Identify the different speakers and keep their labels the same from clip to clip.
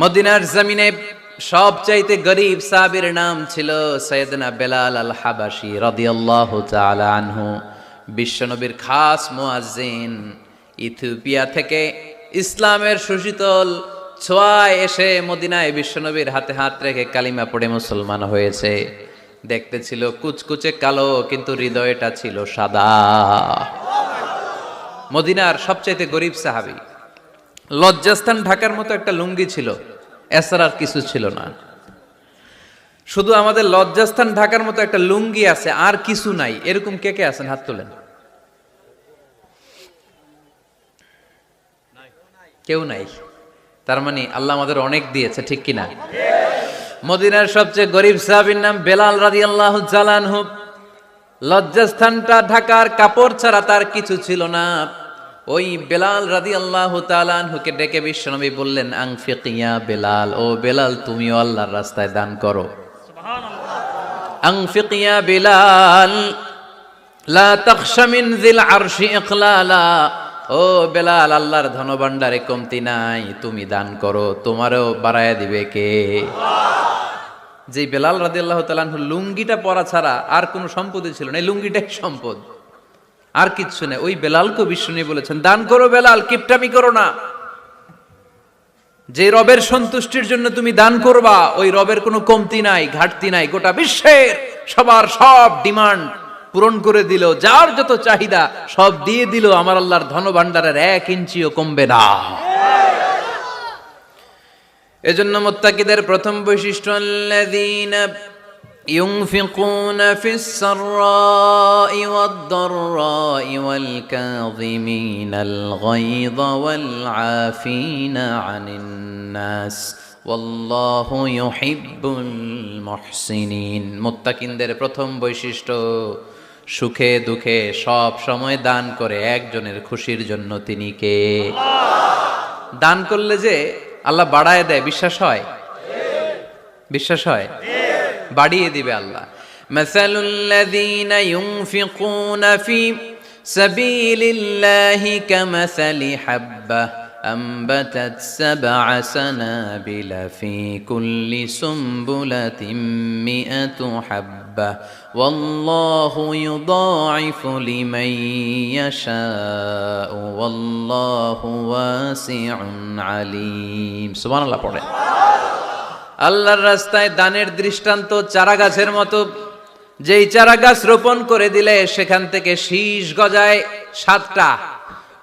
Speaker 1: মদিনার জমিনে সবচাইতে গরীব সাহাবীর নাম ছিল সৈয়দনা বেলাল আল হাবাসী রাদিয়াল্লাহু তাআলা আনহু। বিশ্বনবীর খাস মুয়াজ্জিন, ইথিওপিয়া থেকে ইসলামের সুশীতল ছোঁয়ায় এসে মদিনায় বিশ্বনবীর হাতে হাত রেখে কালিমা পড়ে মুসলমান হয়েছে। দেখতে ছিল কুচকুচে কালো, কিন্তু হৃদয়টা ছিল সাদা। মদিনার সবচাইতে গরীব সাহাবী। লজ্জাস্থান ঢাকার মতো একটা লুঙ্গি ছিল, এছাড়া আর কিছু ছিল না। শুধু আমাদের লজ্জাস্থান ঢাকার মতো একটা লুঙ্গি আছে, আর কিছু নাই। এরকম কে কে আছেন? হাত তোলেন। কেউ নাই। তার মানে আল্লাহ আমাদের অনেক দিয়েছে, ঠিক কিনা? মদিনার সবচেয়ে গরীব সাহাবীর নাম বেলাল রাদিয়াল্লাহু তাআলা আনহু। লজ্জাস্থানটা ঢাকার কাপড় ছাড়া তার কিছু ছিল না। ওই বেলাল রাদিয়াল্লাহু তাআলা আনহুকে ডেকে বিশ্বনবী বললেন, আনফিক ইয়া বেলাল, ও বেলাল তুমিও আল্লাহর রাস্তায় দান করো। সুবহানাল্লাহ। আনফিক ইয়া বেলাল লা তাখশা মিন যিল আরশি ইকলালা, ও বেলাল আল্লাহর ধনভাণ্ডারে কমতি নাই, তুমি দান করো, তোমারও বাড়ায়া দিবে কে? যে বেলাল রাদিয়াল্লাহু তাআলা আনহু লুঙ্গিটা পরা ছাড়া আর কোনো সম্পদই ছিল না, এই লুঙ্গিটাই সম্পদ, আর কিচ্ছু নেই। ওই বেলালকে বিষ্ণু বলেছেন, দান করো বেলাল, কিপটামি করো না। যে রবের সন্তুষ্টির জন্য তুমি দান করবা, ওই রবের কোনো কমতি নাই, ঘাটতি নাই। গোটা বিশ্বের সবার সব ডিমান্ড পূরণ করে দিল, যার যত চাহিদা সব দিয়ে দিল, আমার আল্লাহর ধনভাণ্ডারের 1 ইঞ্চিও কমবে না। এজন্য মুত্তাকিদের প্রথম বৈশিষ্ট্য, আল্লাযীনা ينفقون في السراء والضراء والكاظمين الغيظ والعافين عن الناس والله يحب المحسنين। মুত্তাকিনদের প্রথম বৈশিষ্ট্য, সুখে দুঃখে সব সময় দান করে একজনের খুশির জন্য। তিনি কে? দান করলে যে আল্লাহ বাড়ায় দেয়, বিশ্বাস হয়? বিশ্বাস হয়? বাড়িয়ে দিবে আল্লাহ। মাসালুল্লাযীনা ইউনফিকুনা ফি সাবিলিল্লাহি কামাসালি হাব্বা আমবাতাত সাবআ সানাবিলা ফি কুল্লি সুমবুলাতিন মিআতু হাব্বা ওয়াল্লাহু ইউদাঈফু লিমান ইয়াশাউ ওয়াল্লাহু ওয়াসিউন আলীম। সুবহানাল্লাহ পড়ে। আল্লাহর রাস্তায় দানের দৃষ্টান্ত চারা গাছের মতো। যেই চারা গাছ রোপণ করে দিলে সেখান থেকে শীষ গজায় 7টা।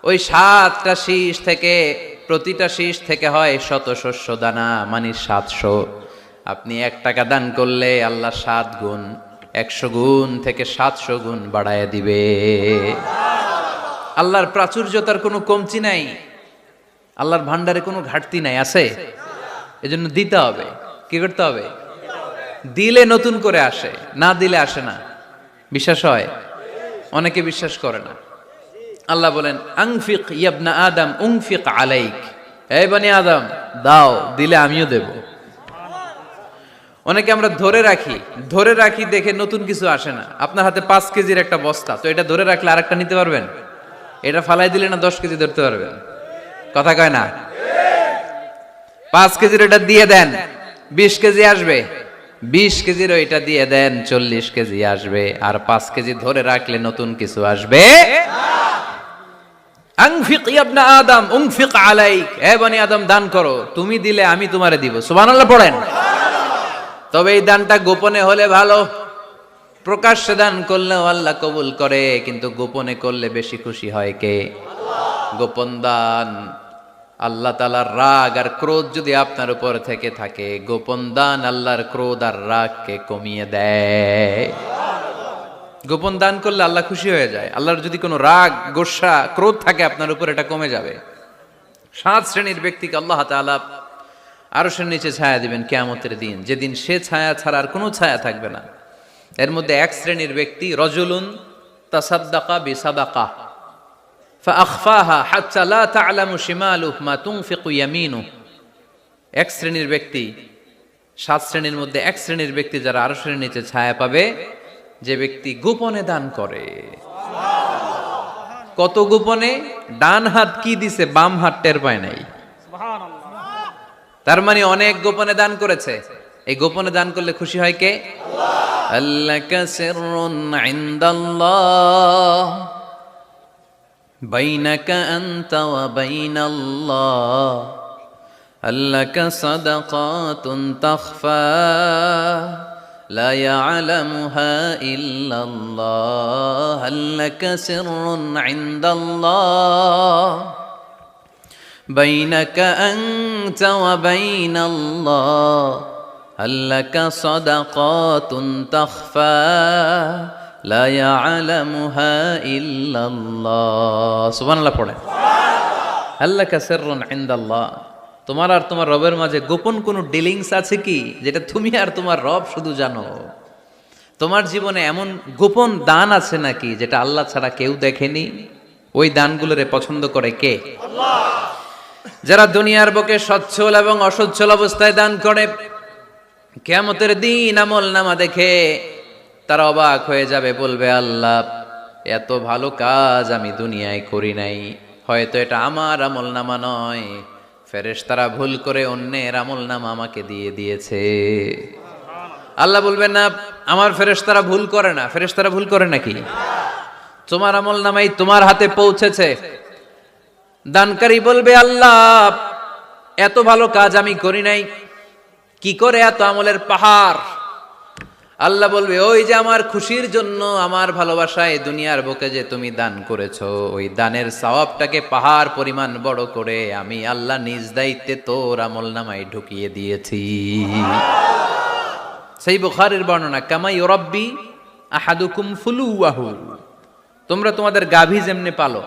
Speaker 1: ওই 7টা শীষ থেকে, প্রতিটা শীষ থেকে হয় শত শস্য দানা, মানে 700। আপনি 1 টাকা দান করলে আল্লাহ 7 গুণ, 100 গুণ থেকে 700 গুণ বাড়ায় দিবে। আল্লাহর প্রাচুর্যতার কোনো কমতি নাই, আল্লাহর ভান্ডারে কোনো ঘাটতি নাই। আছে? এজন্য দিতে হবে। কি করতে হবে? দিলে নতুন করে আসে, না দিলে আসে না। বিশ্বাস হয়? অনেকে বিশ্বাস করে না। আল্লাহ বলেন, আনফিক ইয়া আদম উনফিক আলাইক, এই বনি আদম দাও, দিলে আমিও দেব। অনেকে আমরা ধরে রাখি দেখে নতুন কিছু আসে না। আপনার হাতে 5 কেজির একটা বস্তা, তো এটা ধরে রাখলে আরেকটা নিতে পারবেন? এটা ফালাই দিলে না 10 কেজি ধরতে পারবেন? কথা কয় না? 5 কেজির এটা দিয়ে দেন, 20 কেজি আসবে। 20 কেজির ওইটা দিয়ে দেন, 40 কেজি আসবে। আর 5 কেজি ধরে রাখলে নতুন কিছু আসবে। আনফিক ইয়া ইবনা আদম উনফিক আলাইক, হে বনি আদম দান করো, তুমি দিলে আমি তোমারে দিব। সুবহানাল্লাহ পড়েন। তবে এই দানটা গোপনে হলে ভালো। প্রকাশ্যে দান করলেও আল্লাহ কবুল করে, কিন্তু গোপনে করলে বেশি খুশি হয় কে? গোপন দান, আল্লাহ তাআলার রাগ আর ক্রোধ যদি আপনার উপর থেকে থাকে, গোপন দান আল্লাহর ক্রোধ আর রাগকে কমিয়ে দেয়। গোপন দান করলে আল্লাহ খুশি হয়ে যায়। আল্লাহর যদি কোনো রাগ, গোসা, ক্রোধ থাকে আপনার উপর, এটা কমে যাবে। 7 শ্রেণীর ব্যক্তিকে আল্লাহ তাআলা আরশের নিচে ছায়া দিবেন কিয়ামতের দিন, যেদিন সে ছায়া ছাড়া আর কোনো ছায়া থাকবে না। এর মধ্যে 1 শ্রেণীর ব্যক্তি, রজুলুন তাসাদ্দাকা বিসাদাকা ফাআখফাহা হাত্তা লা তা'লামু শিমালুহু মা তুনফিকু ইয়ামিনুহু। 1 শ্রেণীর ব্যক্তি, 7 শ্রেণীর মধ্যে 1 শ্রেণীর ব্যক্তি যারা আরশের নিচে ছায়া পাবে, যে ব্যক্তি গোপনে দান করে। কত গোপনে? ডান হাত কি দিছে, বাম হাত টের পায় নাই। তার মানে অনেক গোপনে দান করেছে। এই গোপনে দান করলে খুশি হয় কে? আল্লাকা সিররুন ইনদাল্লাহ বাইনাকা আনতা ওয়া বাইনাল্লাহ আল্লাকা সাদাকাতুন তাখফা লা ইয়ালামুহা ইল্লাল্লাহ আল্লাকা সিররুন ইনদাল্লাহ বাইনাকা আনতা ওয়া বাইনাল্লাহ আল্লাকা সাদাকাতুন তাখফা লা ইয়ালামুহা ইল্লাল্লাহ। সুবহানাল্লাহ পড়ে। আল্লাকা সিররুন ইনদাল্লাহ, তোমার আর তোমার রবের মাঝে গোপন কোনো ডিলিংস আছে কি যেটা তুমি আর তোমার রব শুধু জানো? তোমার জীবনে এমন গোপন দান আছে নাকি যেটা আল্লাহ ছাড়া কেউ দেখেনি? ওই দানগুলোরে পছন্দ করে কে? আল্লাহ। যারা দুনিয়ার বুকে সচ্ছল এবং অসচ্ছল অবস্থায় দান করে, কিয়ামতের দিন আমল নামা দেখে তারা অবাক হয়ে যাবে, বলবে আল্লাহ এত ভালো কাজ আমি দুনিয়ায় করি নাই, হয়তো এটা আমার আমল নামা নয়, ফেরেশতারা ভুল করে অন্যের আমল নামা আমাকে দিয়ে দিয়েছে। আল্লাহ বলবেন না আমার ফেরেশতারা ভুল করে না। ফেরেশতারা ভুল করে নাকি? তোমার আমল নামাই তোমার হাতে পৌঁছেছে। দানকারী বলবে আল্লাহ এত ভালো কাজ আমি করি নাই, কি করে এত আমলের পাহাড়? আল্লাহ বলবে ওই যে আমার খুশির জন্য, আমার ভালোবাসায় দুনিয়ার বুকে যে তুমি দান করেছো, ওই দানের সওয়াবটাকে পাহাড় পরিমাণ বড় করে আমি আল্লাহ নিজ দায়িত্বে তোর আমল নামায় ঢুকিয়ে দিয়েছি। সেই বুখারীর বর্ণনা, কামা ইউরাব্বি আহাদুকুম ফুলুয়াহু, তোমরা তোমাদের গাভী যেমনে পালো।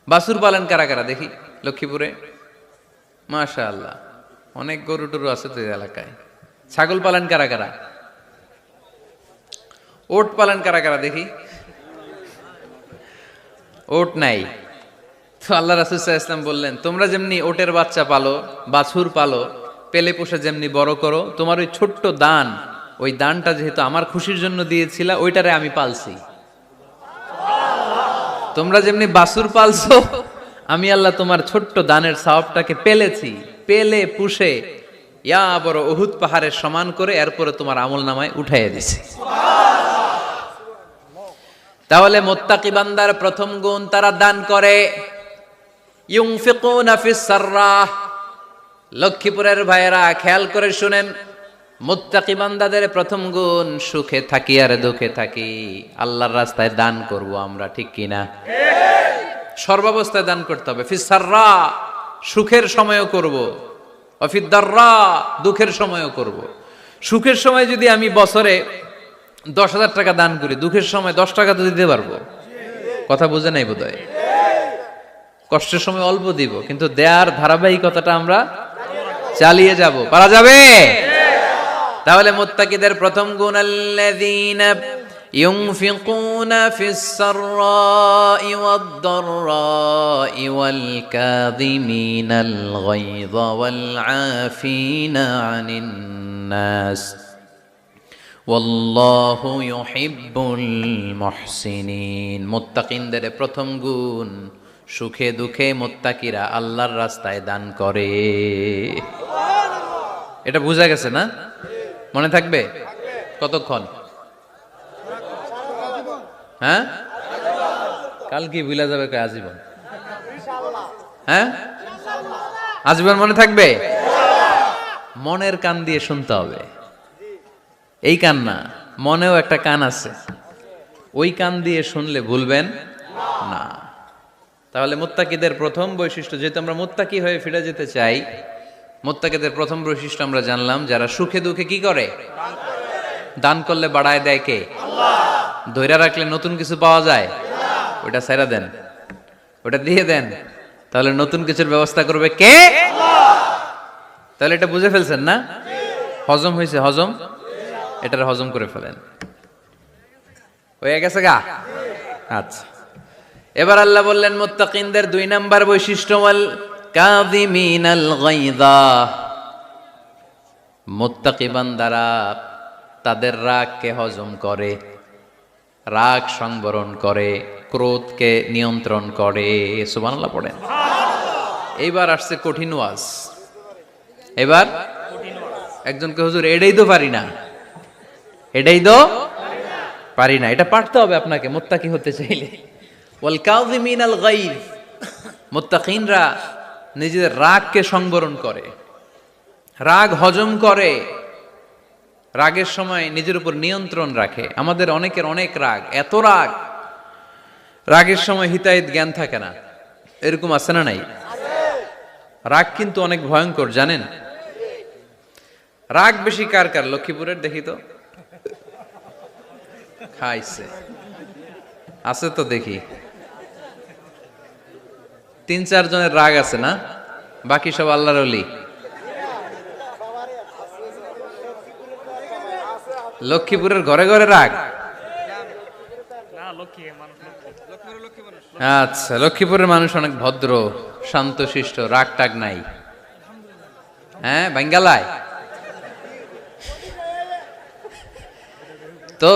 Speaker 1: বাছুর পালন কারা কারা দেখি লক্ষ্মীপুরে? মাশাআল্লাহ, অনেক গরু টরু আছে তো এই এলাকায়। ছাগল পালন কারা কারা? ওট পালন কারা কারা দেখি? ওট নাই তো আল্লাহ রাসূল সাল্লাল্লাহু আলাইহি ওয়াসাল্লাম বললেন তোমরা যেমনি ওটের বাচ্চা পালো, বাছুর পালো, পেলে পোষে যেমনি বড় করো, তোমার ওই ছোট্ট দান, ওই দানটা যেহেতু আমার খুশির জন্য দিয়েছিলা, ওইটারে আমি পালছি। তোমরা যেমনি বাছুর পালছো, আমি আল্লাহ তোমার ছোট্ট দানের সওয়াবটাকে পেলেছি, পেলে পুষে ইয়া বড় উহুদ পাহাড়ের সমান করে এরপরে তোমার আমল নামায় উঠাইয়া দিছি। তাহলে মুত্তাকি বান্দার প্রথম গুণ, তারা দান করে। ইউনফিকুনা ফিস সাররাহ। লক্ষ্মীপুরের ভাইয়েরা খেয়াল করে শুনেন, মুত্তাকি বান্দাদের প্রথম গুণ, সুখে থাকি আর দুঃখে থাকি আল্লাহর রাস্তায় দান করব আমরা, ঠিক কিনা? সর্বাবস্থায় দান করতে হবে। ফিস সাররা, সুখের সময়ও করব, অফিদ দাররা, দুঃখের সময়ও করব। সুখের সময় যদি আমি বছরে 10,000 টাকা দান করি, দুঃখের সময় 10 টাকা তো দিতে পারবো। কথা বুঝে নাই বোধহয়? কষ্টের সময় অল্প দিব, কিন্তু দেয়ার ধারাবাহিকতাটা আমরা চালিয়ে যাব। পারা যাবে? তাহলে মুত্তাকিদের প্রথম গুণ, আল্লাযীনা ইউনফিকুনা ফিস সাররাই ওয়াদ দাররাই ওয়াল কাযিমিনাল গায়যা ওয়াল আফিনা আনিন নাস ওয়াল্লাহু ইউহিব্বুল মুহসিনিন। মুত্তাকিনদের প্রথম গুণ, সুখে দুঃখে মুত্তাকিরা আল্লাহর রাস্তায় দান করে। এটা বোঝা গেছে না? মনে থাকবে কতক্ষণ? হ্যাঁ, কাল কি ভুলা যাবে? আজীবন? হ্যাঁ, আজীবন মনে থাকবে। মনের কান দিয়ে শুনতে হবে। এই কান না, মনেও একটা কান আছে, ওই কান দিয়ে শুনলে ভুলবেন না। তাহলে মুত্তাকিদের প্রথম বৈশিষ্ট্য, যেহেতু আমরা মুত্তাকি হয়ে ফিরে যেতে চাই, মুত্তাকিদের প্রথম বৈশিষ্ট্য আমরা জানলাম, যারা সুখে দুঃখে কি করে? দান করলে বাড়ায় দেয় কে? আল্লাহ। ধৈর্য রাখলে নতুন কিছু পাওয়া যায়? ওটা ছেড়ে দেন, ওটা দিয়ে দেন, তাহলে নতুন কিছুর ব্যবস্থা করবে কে? আল্লাহ। তাহলে এটা বুঝে ফেলছেন না? হজম হয়েছে? হজম, এটার হজম করে ফেলেন। হয়ে গেছে গা? আচ্ছা, এবার আল্লাহ বললেন মুত্তাকিনদের 2 নাম্বার বৈশিষ্ট্য, ওয়াল কাযিমিনাল গায়যা। মুত্তাকি বান্দারা তাদের রাগকে হজম করে, রাগ সংবরণ করে, ক্রোধকে নিয়ন্ত্রণ করে। সুবহানাল্লাহ পড়েন। এইবার আসছে কঠিন ওয়াজ। এবার একজনকে হুজুর এটাই তো পারি না, এটাই তো পারি না, এটা পারতে হবে আপনাকে মুত্তাকি হতে চাইলে। ওয়াল কাযিমিনাল গায়জ, মুত্তাকিনরা নিজেদের রাগকে সংবরণ করে, রাগ হজম করে, রাগের সময় নিজের উপর নিয়ন্ত্রণ রাখে। আমাদের অনেকের অনেক রাগ, এত রাগ, রাগের সময় হিতাহিত জ্ঞান থাকে না, এরকম আছে না নাই? রাগ কিন্তু অনেক ভয়ঙ্কর, জানেন? রাগ বেশি কার কার? লক্ষ্মীপুরের দেখি তো, খাইছে আছে তো দেখি, 3-4 জনের রাগ আছে না, বাকি সব আল্লাহর ওলি। লক্ষ্মীপুরের ঘরে ঘরে রাগ? আচ্ছা, লক্ষ্মীপুরের মানুষ অনেক ভদ্র, শান্তশিষ্ট, রাগ টাগ নাই। হ্যাঁ, বাঙ্গালায় তো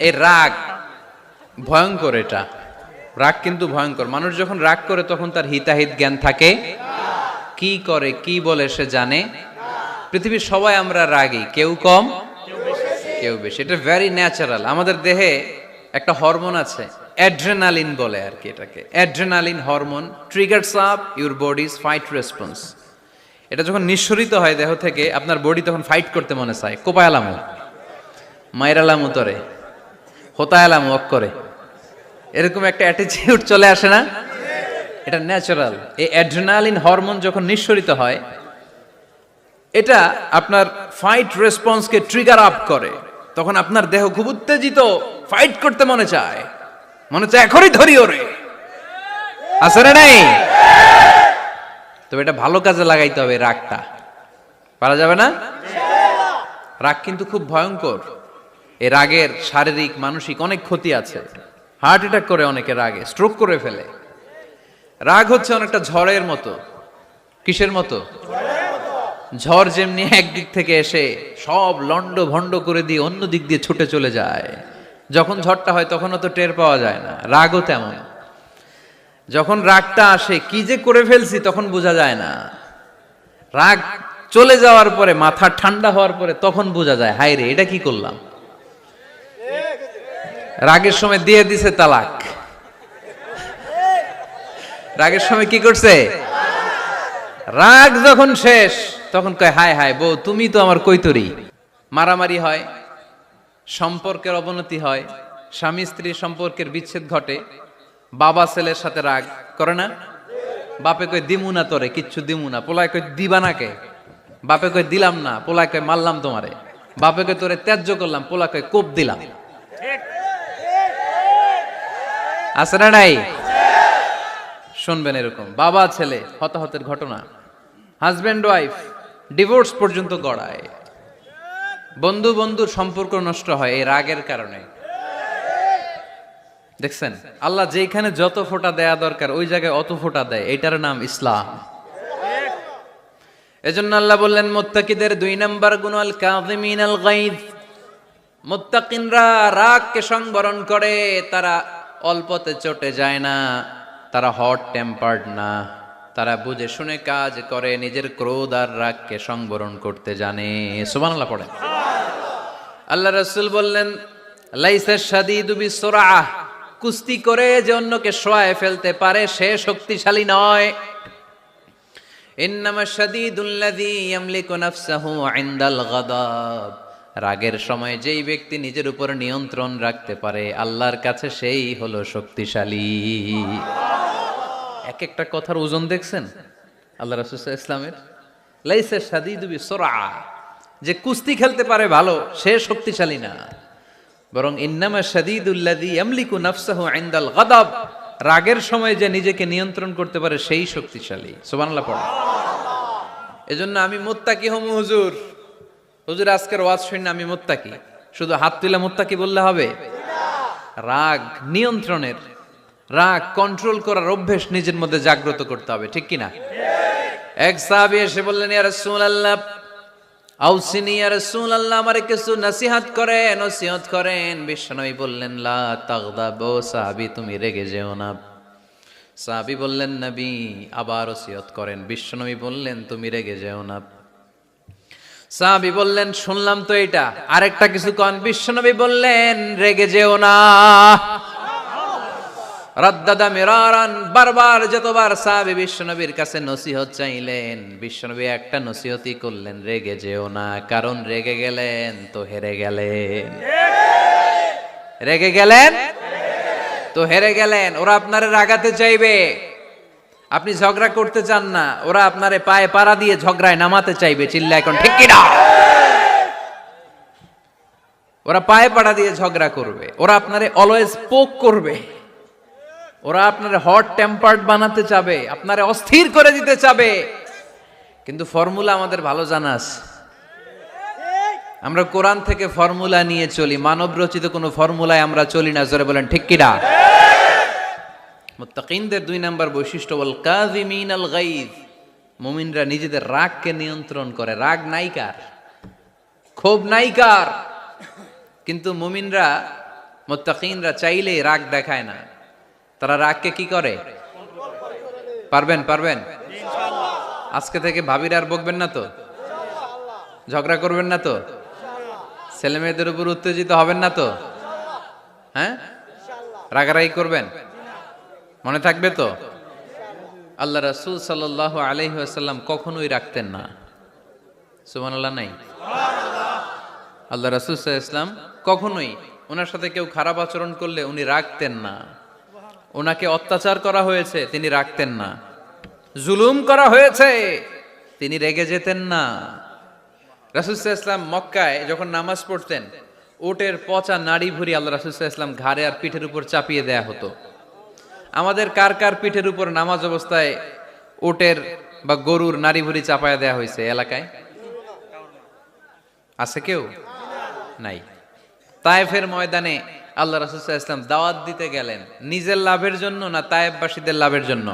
Speaker 1: এই রাগ ভয়ঙ্কর, এটা রাগ কিন্তু ভয়ঙ্কর। মানুষ যখন রাগ করে তখন তার হিতাহিত জ্ঞান থাকে, কি করে কি বলে সে জানে। পৃথিবীর সবাই আমরা রাগী, কেউ কম কেউ বেশি, এটা ভেরি ন্যাচারাল। আমাদের দেহে একটা হরমোন আছে, অ্যাড্রেনালিন বলে আর কি এটাকে। Adrenaline hormone triggers up your bodies fight response. এটা যখন নিঃসরিত হয় দেহ থেকে, আপনার বডি তখন ফাইট করতে মনে চায়, কোপায়ালামু, মাইরালামু তরে, হোতায়ালামু অক্করে, এরকম একটা অ্যাটিটিউড চলে আসে না? এটা ন্যাচারাল। এই অ্যাড্রেনালিন হরমোন যখন নিঃসরিত হয়, এটা আপনার ফাইট রেসপন্সকে ট্রিগার আপ করে। তখন আপনার দেহ খুব উত্তেজিত, ফাইট করতে মনে চায়, মনে চায় এখনই ধরি ওরে, আছে না নাই? তবে এটা ভালো কাজে লাগাইতে হবে, রাগটা পারা যাবে না। রাগ কিন্তু খুব ভয়ঙ্কর। এই রাগের শারীরিক মানসিক অনেক ক্ষতি আছে। হার্ট অ্যাটাক করে অনেকে রাগে, স্ট্রোক করে ফেলে। রাগ হচ্ছে অনেকটা ঝড়ের মতো। কিসের মতো? ঝড় যেমনি একদিক থেকে এসে সব লন্ড ভন্ড করে দিয়ে অন্য দিক দিয়ে ছুটে চলে যায়, যখন ঝড়টা হয় তখনও তো টের পাওয়া যায় না। রাগও তেমন, যখন রাগটা আসে কি যে করে ফেলছি তখন বোঝা যায় না। রাগ চলে যাওয়ার পরে, মাথা ঠান্ডা হওয়ার পরে তখন বোঝা যায়, হায় রে এটা কি করলাম। রাগের সময় দিয়ে দিছে তালাক, রাগের সময় কি করছে? রাগ যখন শেষ তখন কয় হায় হায় বউ তুমি তো আমার কৈতরি। মারামারি হয়, সম্পর্কের অবনতি হয়, স্বামী স্ত্রীর সম্পর্কের বিচ্ছেদ ঘটে, বাবা ছেলের সাথে রাগ করে না? বাপে কয় দিমু না তোরে, কিচ্ছু দিমু না, পোলায় কয় দিবা না কে, বাপে কয় দিলাম না, পোলায় কয় মারলাম তোমারে, বাপে কয় তোরে ত্যায্য করলাম, পোলা কয় কোপ দিলাম। আছে না নাই? শুনবেন এরকম বাবা ছেলে হতাহতের ঘটনা, হাজব্যান্ড ওয়াইফ ডিভোর্স পর্যন্ত গড়ায়, বন্ধু বন্ধুর সম্পর্ক নষ্ট হয় এই রাগের কারণে। দেখছেন, আল্লাহ যেখানে যত ফোঁটা দেয়া দরকার ওই জায়গায় অত ফোঁটা দেয়, এটার নাম ইসলাম। এজন্য আল্লাহ বললেন মুত্তাকিদের 2 নাম্বার গুণ আল কাযিমিনাল গায়জ। মুত্তাকিনরা রাগকে সংবরণ করে, তারা অল্পতে চটে যায় না, তারা হট টেম্পার্ড না, তারা বুঝে শুনে কাজ করে, নিজের ক্রোধ আর রাগকে সংবরণ করতে জানে। সুবহানাল্লাহ পড়েন। আল্লাহ রাসূল বললেন লাইসা শাদীদু বিসুরআহ, কুস্তি করে যে অন্যকে শোয়ায় ফেলতে পারে সে শক্তিশালী নয়। ইন্নামা শাদীদুল্লাযী ইয়ামলিকু নাফসাহু ইনদাল গাদাব, রাগের সময় যেই ব্যক্তি নিজের উপর নিয়ন্ত্রণ রাখতে পারে আল্লাহর কাছে সেই হলো শক্তিশালী। এক একটা কথার ওজন দেখছেন আল্লাহ রাসূল সাল্লাল্লাহু আলাইহি ওয়াসাল্লামের। লাইসা শাদীদু বিসুরআহ, যে কুস্তি খেলতে পারে ভালো সে শক্তিশালী না, বরং ইন্নামা শাদীদুল্লাযী ইয়ামলিকু নাফসাহু ইনদাল গাদাব, রাগের সময় যে নিজেকে নিয়ন্ত্রণ করতে পারে সেই শক্তিশালী। সুবহানাল্লাহ পড়ে। এজন্য আমি মুত্তাকি হমু হুজুর, হুজুর আজকের ওয়াজ শুনে আমি মুত্তাকি, শুধু হাত তুলে মুত্তাকি বললে হবে? রাগ নিয়ন্ত্রণের, রাগ কন্ট্রোল করার অভ্যেস নিজের মধ্যে জাগ্রত করতে হবে, ঠিক কিনা? এক সাহাবী এসে বললেন ইয়া রাসূলুল্লাহ আউসিনি ইয়া রাসূলুল্লাহ, আমারে কিছু নসিহত করেন, নসিহত করেন। বিশ্বনবী বললেন লা তাগদাব, ও সাহাবী তুমি রেগে যেও না। সাহাবী বললেন নবী আবার নসিহত করেন। বিশ্বনবী বললেন তুমি রেগে যেও না। সাহাবী বললেন শুনলাম তো এটা, আরেকটা কিছু কন। বিশ্বনবী বললেন রেগে যেও না। রাদ্দাদা মিরারান, বারবার যতবার সাহাবী বিশ্বনবীর কাছে নসিহত চাইলেন, বিশ্বনবী একটা নসিহতই করলেন, রেগে যেও না, কারণ রেগে গেলেন তো হেরে গেলেন। রেগে গেলেন তো হেরে গেলেন। ওরা আপনারে রাগাতে চাইবে, আপনি ঝগড়া করতে চান না, ওরা আপনারে পায়ে পাড়া দিয়ে ঝগড়ায় নামাতে চাইবে। চিল্লা এখন ঠিক কিনা? ওরা পায়ে পাড়া দিয়ে ঝগড়া করবে, ওরা আপনারে অলওয়েজ পোক করবে, ওরা আপনারে হট টেম্পার্ড বানাতে চাবে, আপনারে অস্থির করে দিতে চাবে। কিন্তু ফর্মুলা আমাদের ভালো জানা আছে। আমরা কোরআন থেকে ফর্মুলা নিয়ে চলি, মানব রচিত কোনো ফর্মুলায় আমরা চলি না। জোরে বলেন ঠিক কিনা? মুত্তাকিনদের 2 নাম্বার বৈশিষ্ট্য, ওয়াল কাযিমিনাল গায়জ, মুমিনরা নিজেদের রাগকে নিয়ন্ত্রণ করে। রাগ নাইকার, ক্ষোভ নাইকার, কিন্তু মুমিনরা মুত্তাকিনরা চাইলেই রাগ দেখায় না। তারা রাগকে কি করে? পারবেন পারবেন আজকে থেকে ভাবির আর বকবেন না তো, ঝগড়া করবেন না তো, ছেলে মেয়েদের উপর উত্তেজিত হবেন না তো, হ্যাঁ রাগারাগি করবেন, মনে থাকবে তো? আল্লাহ রাসূল সাল্লাল্লাহু আলাইহি ওয়াসাল্লাম কখনোই রাখতেন না। সুবহানাল্লাহ নাই? আল্লাহ রাসূল সাল্লাল্লাহু আলাইহি ওয়াসাল্লাম কখনোই, ওনার সাথে কেউ খারাপ আচরণ করলে উনি রাখতেন না। ওনাকে অত্যাচার করা হয়েছে, তিনি রাখতেন না। জুলুম করা হয়েছে, তিনি রেগে যেতেন না। রাসূল সাল্লাল্লাহু আলাইহি ওয়াসাল্লাম মক্কায় যখন নামাজ পড়তেন, উটের পচা নাড়ি ভুঁড়ি আল্লাহ রাসূল সাল্লাল্লাহু আলাইহি ওয়াসাল্লাম ঘাড়ে আর পিঠের উপর চাপিয়ে দেয়া হতো। আমাদের কার কার পিঠের উপর নামাজ অবস্থায় উটের বা গরুর নাড়ি ভুঁড়ি চাপায়া দেয়া হয়েছে এলাকায়? আছে কেউ? নাই। তায়েফের ময়দানে আল্লাহ রাসূল সাল্লাল্লাহু আলাইহি ওয়াসাল্লাম দাওয়াত দিতে গেলেন, নিজের লাভের জন্য না তায়েফবাসীদের লাভের জন্য?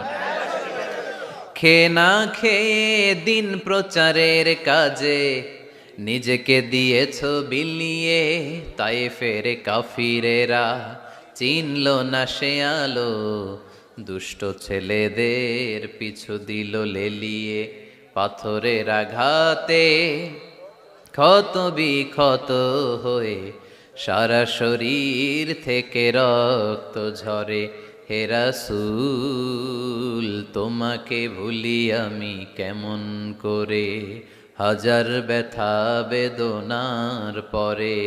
Speaker 1: খেয়ে না খেয়ে দিন প্রচারের কাজে নিজেকে দিয়েছ বিলিয়ে, তায়েফের কাফিরেরা চিনল না সে আলো, দুষ্ট ছেলেদের পিছু দিল লেলিয়ে, পাথরের আঘাতে ক্ষত বিক্ষত হয়ে সারা শরীর থেকে রক্ত ঝরে। হে রাসূল তোমাকে ভুলি আমি কেমন করে, হাজার ব্যথা বেদনার পরে।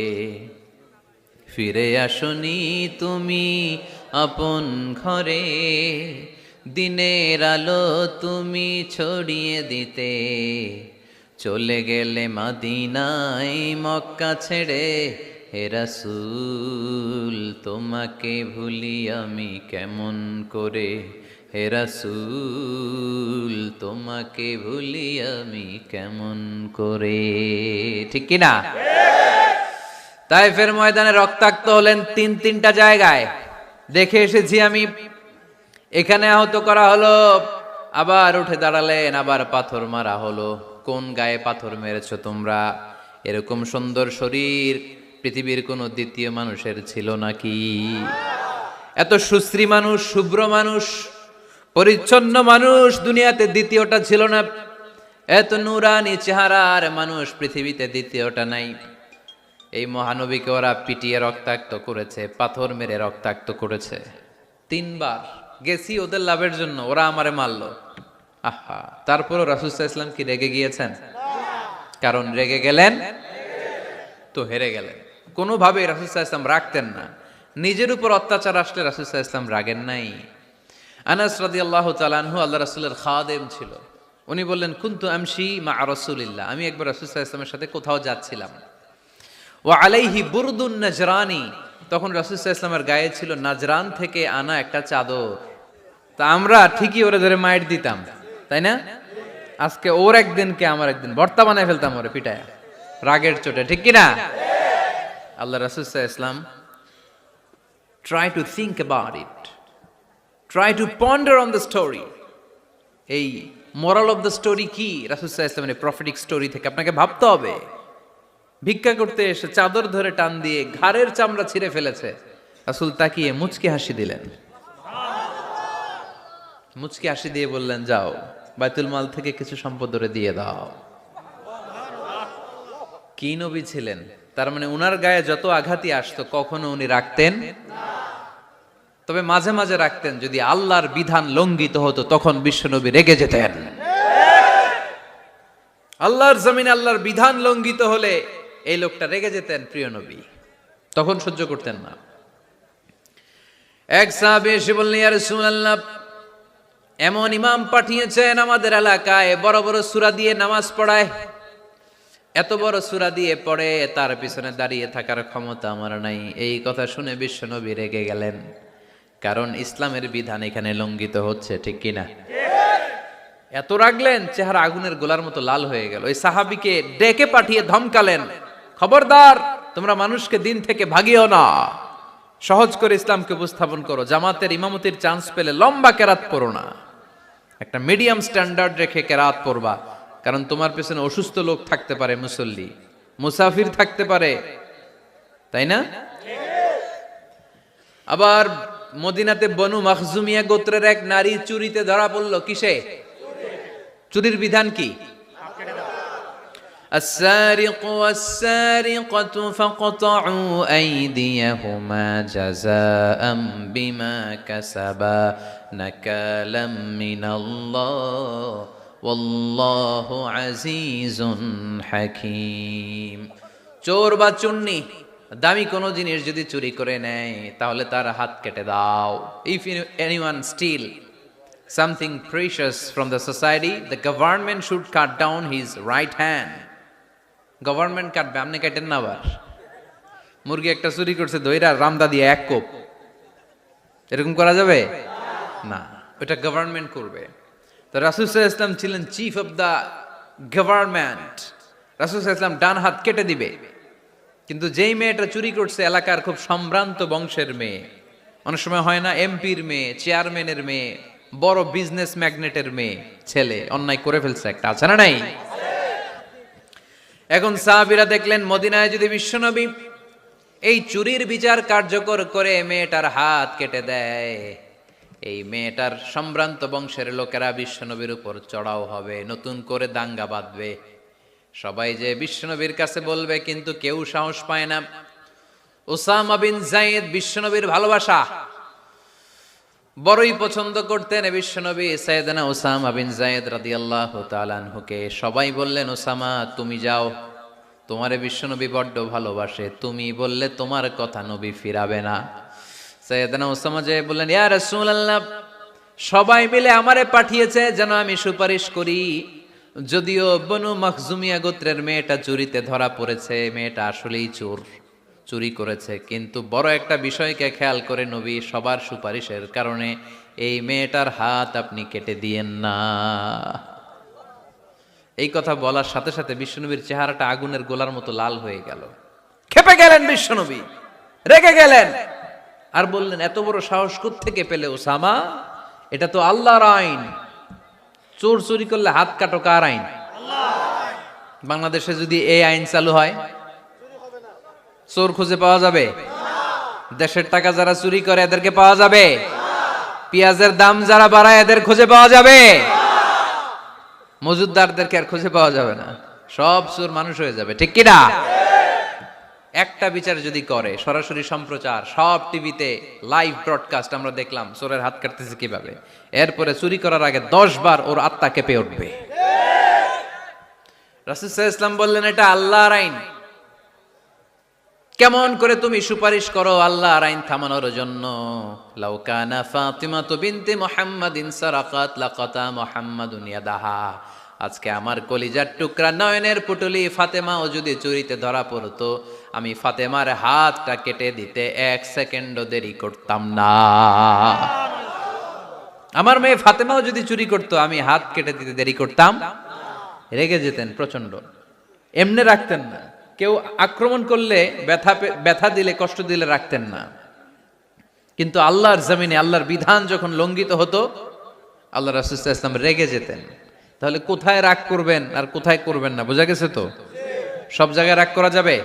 Speaker 1: ফিরে আসনি তুমি আপন ঘরে, দিনের আলো তুমি ছড়িয়ে দিতে, চলে গেলে মদিনায় মক্কা ছেড়ে। হে রাসূল তোমাকে ভুলি আমি কেমন করে, হে রাসূল তোমাকে ভুলি আমি কেমন করে। ঠিক কি না? তায়েফের ময়দানে রক্তাক্ত হলেন 3টা জায়গায়, দেখে এসেছি আমি। এখানে আহত করা হলো, আবার উঠে দাঁড়ালেন, আবার পাথর মারা হলো। কোন গায়ে পাথর মেরেছো তোমরা? এরকম সুন্দর শরীর পৃথিবীর কোন দ্বিতীয় মানুষের ছিল নাকি? এত সুশ্রী মানুষ, শুভ্র মানুষ, পরিচ্ছন্ন মানুষ দুনিয়াতে দ্বিতীয়টা ছিল না। এত নুরানি চেহারার মানুষ পৃথিবীতে দ্বিতীয়টা নাই। এই মহানবীকে ওরা পিটিয়ে রক্তাক্ত করেছে, পাথর মেরে রক্তাক্ত করেছে। 3 বার গেছি ওদের লাভের জন্য, ওরা আমারে মারলো। আহা, তারপরও রাসূল সাল্লাল্লাহু আলাইহি ওয়াসাল্লাম কি রেগে গিয়েছেন? কারণ রেগে গেলেন তো হেরে গেলেন। কোনোভাবে রাসূল সাল্লাল্লাহু আলাইহি ওয়াসাল্লাম রাখতেন না। নিজের উপর অত্যাচার আসলে রাসূল সাল্লাল্লাহু আলাইহি ওয়াসাল্লাম রাগেন নাই। আনাস রাদিয়াল্লাহু তাআলা আনহু আল্লাহ রাসূলের খাদেম ছিল। উনি বললেন, কুনতু আমশি মা রাসূলিল্লাহ, আমি একবার রাসূল সাল্লাল্লাহু আলাইহি ওয়াসাল্লামের সাথে কোথাও যাচ্ছিলাম। ওয়া আলাইহি বুরদুন নাজরানি, তখন রাসূল সাল্লাল্লাহু আলাইহি ওয়াসাল্লামের গায়ে ছিল নাজরান থেকে আনা একটা চাদর। তা আমরা ঠিকই ওরে ধরে মাইর দিতাম, তাই না? আজকে ওর একদিনকে আমার একদিন ভর্তা বানায় ফেলতাম ওরে পিটায় রাগের চোটে। ঠিক কি না? আল্লাহ রাসূল সাল্লাল্লাহু আলাইহি ওয়াসাল্লাম try to think about it, try to ponder on the story. এই moral of the story কি? রাসূল সাল্লাল্লাহু আলাইহি ওয়াসাল্লামের প্রফেটিক স্টোরি থেকে আপনাকে ভাবতে হবে। ভিক্ষা করতে এসে চাদর ধরে টান দিয়ে ঘাড়ের চামড়া ছিঁড়ে ফেলেছে, রাসূল তাকিয়ে মুচকি হাসি দিলেন। মুচকি হাসি দিয়ে বললেন, যাও বাইতুল মাল থেকে কিছু সম্পদ ধরে দিয়ে দাও। কি নবী ছিলেন? তার মানে উনার গায়ে যত আঘাতই আসতো কখনো উনি রাখতেন, তবে মাঝে মাঝে রাখতেন। যদি আল্লাহর বিধান লঙ্ঘিত হতো তখন বিশ্বনবী রেগে যেতেন। আল্লাহর জমিনে আল্লাহর বিধান লঙ্ঘিত হলে এই লোকটা রেগে যেতেন প্রিয় নবী, তখন সহ্য করতেন না। এক সাহাবী এসে বললেন, ইয়া রাসূলুল্লাহ, এমন ইমাম পাঠিয়েছেন আমাদের এলাকায়, বড় বড় সূরা দিয়ে নামাজ পড়ায়, এত বড় সূরা দিয়ে পড়ে, তার পিছনে দাঁড়িয়ে থাকার ক্ষমতা আমার নাই। এই কথা শুনে বিশ্বনবী রেগে গেলেন, কারণ ইসলামের বিধান এখানে লঙ্ঘিত হচ্ছে, ঠিক কিনা? এত রাগলেন, চেহারা আগুনের গোলার মতো লাল হয়ে গেল। ওই সাহাবীকে ডেকে পাঠিয়ে ধমকালেন, খবরদার, তোমরা মানুষকে দিন থেকে ভাগিও না, সহজ করে ইসলামকে উপস্থাপন করো। জামাতের ইমামতির চান্স পেলে লম্বা কেরাত পড়ো না, একটা মিডিয়াম স্ট্যান্ডার্ড রেখে কেরাত পড়বা, কারণ তোমার পেছনে অসুস্থ লোক থাকতে পারে, মুসল্লি, মুসাফির থাকতে পারে, তাই না? আবার মদিনাতে বনু মাখজুমিয়া গোত্রের এক নারী চুরিতে ধরা পড়ল। কিসে? চুরির বিধান কি? السارق والسارقة فاقطعوا أيديهما جزاء بما كسبا نكالا من الله والله عزيز حكيم। চোর বা চুন্নি দামি কোনো জিনিস যদি চুরি করে নেয় তাহলে তার হাত কেটে দাও। If anyone steal something precious from the society, the government should cut down his right hand. Government কাটবে, আপনি কাটেন না। আবার মুরগি একটা চুরি করছে, দইরা রামদা দিয়ে এক কোপ, এরকম করা যাবে না, ওটা গভর্নমেন্ট করবে। তো রাসূল সাল্লাল্লাহু আলাইহি ওয়াসাল্লাম ছিলেন চিফ অফ দা গভর্নমেন্ট, রাসূল সাল্লাল্লাহু আলাইহি ওয়াসাল্লাম ডান হাত কেটে দিবে। কিন্তু যেই মেয়েটা চুরি করছে এলাকার খুব সম্ভ্রান্ত বংশের মেয়ে, অনেক সময় হয় না এমপির মেয়ে, চেয়ারম্যানের মেয়ে, বড় বিজনেস ম্যাগনেটের মেয়ে, ছেলে অন্যায় করে ফেলছে একটা, আছে না নাই? এখন সাহাবীরা দেখলেন মদিনায় যদি বিশ্বনবী এই চুরির বিচার কার্যকর করে মেয়েটার হাত কেটে দেয়, এই মেয়েটার সম্ভ্রান্ত বংশের লোকেরা বিশ্বনবীর উপর চড়াও হবে, নতুন করে দাঙ্গা বাঁধবে, সবাই যে বিশ্বনবীর কাছে বলবে, কিন্তু কেউ সাহস পায় না। উসামা বিন যায়েদ বিশ্বনবীর ভালোবাসা বড়ই পছন্দ করতেন বিশ্বনবী। সাইয়েদনা উসামা বিন যায়েদ রাদিয়াল্লাহু তাআলা আনহুকে সবাই বললেন, উসামা তুমি যাও, তোমারে বিশ্বনবী বড্ড ভালোবাসে, তুমি বললে তোমার কথা নবী ফিরাবে না। সাইয়েদনা উসামা যে বললেন, ইয়া রাসূলুল্লাহ, সবাই মিলে আমারে পাঠিয়েছে যেন আমি সুপারিশ করি, যদিও বনু মাখজুমিয়া গোত্রের মেয়েটা চুরিতে ধরা পড়েছে, মেয়েটা আসলেই চোর, চুরি করেছে, কিন্তু বড় একটা বিষয়কে খেয়াল করে নবী সবার সুপারিশের কারণে এই মেয়েটার হাত আপনি কেটে দিয়েন না। এই কথা বলার সাথে সাথে বিশ্বনবীর চেহারাটা আগুনের গোলার মতো লাল হয়ে গেল, ক্ষেপে গেলেন বিশ্বনবী, রেগে গেলেন, আর বললেন, এত বড় সাহস কোত্থেকে পেলে ওসামা? এটা তো আল্লাহর আইন, চোর চুরি করলে হাত কাটো কার আইন? বাংলাদেশে যদি এই আইন চালু হয় চোর খুঁজে পাওয়া যাবে? দেশের টাকা যারা চুরি করে এদেরকে পাওয়া যাবে? পেঁয়াজের দাম যারা বাড়ায় এদের খুঁজে পাওয়া যাবে? মজুদদারদেরকে আর খুঁজে পাওয়া যাবে না, সব চোর মানুষ হয়ে যাবে, ঠিক কিনা? একটা বিচার যদি করে, সরাসরি সম্প্রচার, সব টিভিতে লাইভ ব্রডকাস্ট আমরা দেখলাম চোরের হাত কাটতেছে কিভাবে, এরপরে চুরি করার আগে 10 বার ওর আত্মা কেঁপে উঠবে। রাসূল সাল্লাল্লাহু আলাইহি ওয়াসাল্লাম বললেন, এটা আল্লাহর আইন, কেমন করে তুমি সুপারিশ করো আল্লাহর আইন থামানোর জন্য? লাউ কানা ফাতিমাতু বিনতে মুহাম্মাদিন সারাকাত লাকাতা মুহাম্মাদুন ইয়াদাহা। আজকে আমার কলিজার টুকরা নয়নের পুটুলি ফাতেমাও যদি চুরিতে ধরা পড়তো, আমি ফাতেমার হাতটা কেটে দিতে 1 সেকেন্ডও দেরি করতাম না। আমার মেয়ে ফাতেমাও যদি চুরি করতো, আমি হাত কেটে দিতে দেরি করতাম। রেগে যেতেন প্রচন্ড, এমনি রাখতেন না। কেউ আক্রমণ করলে ব্যথা দিলে, কষ্ট দিলে রাখতেন না, কিন্তু আল্লাহর জমিনে আল্লাহর বিধান যখন লঙ্ঘিত হতো আল্লাহ রাসূল সাল্লাল্লাহু আলাইহি ওয়াসাল্লাম রেগে যেতেন। তাহলে কোথায় রাগ করবেন আর কোথায় করবেন না বোঝা গেছে তো? সব জায়গায় রাগ করা যাবে?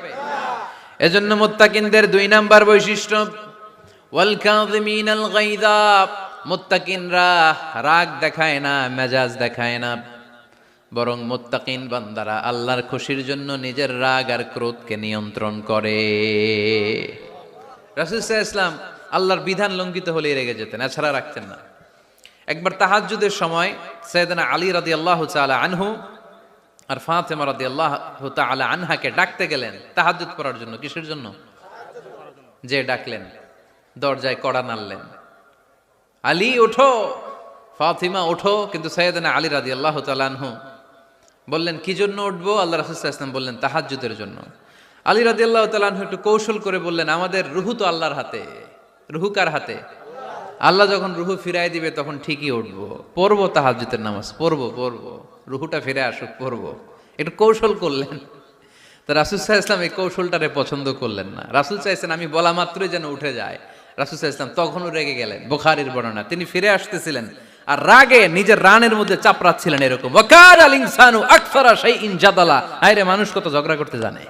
Speaker 1: এজন্য মুত্তাকিনদের 2 নাম্বার বৈশিষ্ট্য, ওয়াল কাযিমিনাল গায়যা, মুত্তাকিনরা রাগ দেখায় না, মেজাজ দেখায় না, বরং মুত্তাকিন বান্দারা আল্লাহর খুশির জন্য নিজের রাগ আর ক্রোধকে নিয়ন্ত্রণ করে। রাসূল সাল্লাল্লাহু আলাইহি ওয়াসাল্লাম আল্লাহর বিধান লঙ্ঘিত হলে রেগে যেতেন, এছাড়া রাখতেন না। একবার তাহাজ্জুদের সময় সাইয়েদনা আলী রাদিয়াল্লাহু তাআলা আনহু আর ফাতেমা রাদিয়াল্লাহু তাআলা আনহাকে ডাকতে গেলেন তাহাজ্জুদ পড়ার জন্য। কিসের জন্য? যে ডাকলেন, দরজায় কড়া নাড়লেন, আলী ওঠো, ফাতিমা ওঠো। কিন্তু সাইয়েদনা আলী রাদিয়াল্লাহু তাআলা আনহু বললেন কি জন্য উঠবো? আল্লাহ রাসূল সাল্লাল্লাহু আলাইহি ওয়াসাল্লাম বললেন তাহাজ্জুদের জন্য। আলী রাদিয়াল্লাহু তাআলা আনহু একটু কৌশল করে বললেন, আমাদের রুহু তো আল্লাহর হাতে। রুহু কার হাতে? আল্লাহ যখন রুহু ফিরাই দিবে তখন ঠিকই উঠবো, পড়বো তাহাজ্জুদের নামাজ, পড়বো রুহুটা ফিরে আসুক, পড়বো। একটু কৌশল করলেন। তো রাসূল সাল্লাল্লাহু আলাইহি ওয়াসাল্লাম এই কৌশলটারে পছন্দ করলেন না। রাসূল চাইছেন আমি বলা মাত্রই যেন উঠে যায়। রাসূল সাল্লাল্লাহু আলাইহি ওয়াসাল্লাম তখনও রেগে গেলেন। বুখারীর বর্ণনা, তিনি ফিরে আসতেছিলেন আর রাগে নিজের রানের মধ্যে চাপড়াচ্ছিলেন এরকম, ওয়াকারাল ইনসানু আকসারা শাইইন জাদালা। আরে মানুষ কত ঝগড়া করতে জানে,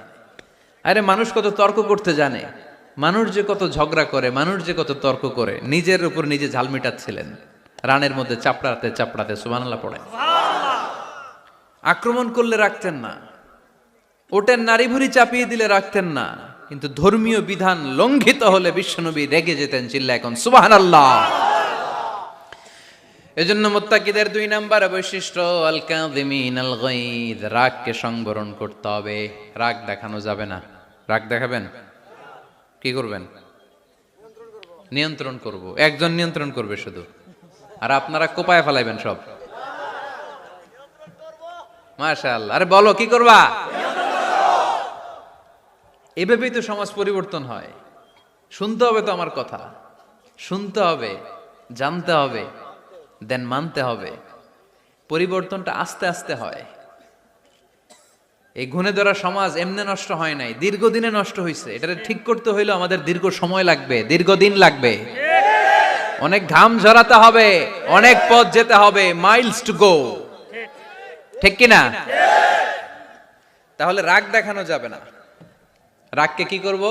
Speaker 1: আরে মানুষ কত তর্ক করতে জানে, মানুষ যে কত ঝগড়া করে, মানুষ যে কত তর্ক করে, নিজের উপর নিজে ঝাল মিটাচ্ছিলেন রানের মধ্যে চাপড়াতে চাপড়াতে। সুবহানাল্লাহ পড়েন। আক্রমণ করলে রাখতেন না, ওটের নারী ভুঁড়ি চাপিয়ে দিলে রাখতেন না, কিন্তু ধর্মীয় বিধান লঙ্ঘিত হলে বিশ্বনবী রেগে যেতেন। চিল্লা এখন সুবহানাল্লাহ। এজন্য মুত্তাকিদের 2 নাম্বার বৈশিষ্ট্য আল কাযিমিনাল গায়দ, রাগকে সংবরণ করতে হবে। রাগ দেখানো যাবে না। রাগ দেখাবেন, কি করবেন? নিয়ন্ত্রণ করব। একজন নিয়ন্ত্রণ করবে শুধু, আর আপনারা কোপায় ফেলাইবেন সব। মাশাআল্লাহ। আরে বলো কি করবা? এভাবেই তো সমাজ পরিবর্তন হয়। শুনতে হবে তো আমার কথা, শুনতে হবে, জানতে হবে, দেন মানতে হবে। পরিবর্তনটা আস্তে আস্তে হয়। এই গুণে ধরা সমাজ এমনি নষ্ট হয় নাই, দীর্ঘদিনে নষ্ট হয়েছে। এটা ঠিক করতে হইলে আমাদের দীর্ঘ সময় লাগবে, দীর্ঘদিন লাগবে, অনেক ঘাম ঝরাতে হবে, অনেক পথ যেতে হবে, মাইলস টু গো। ঠিক কিনা? তাহলে রাগ দেখানো যাবে না। রাগকে কি করব?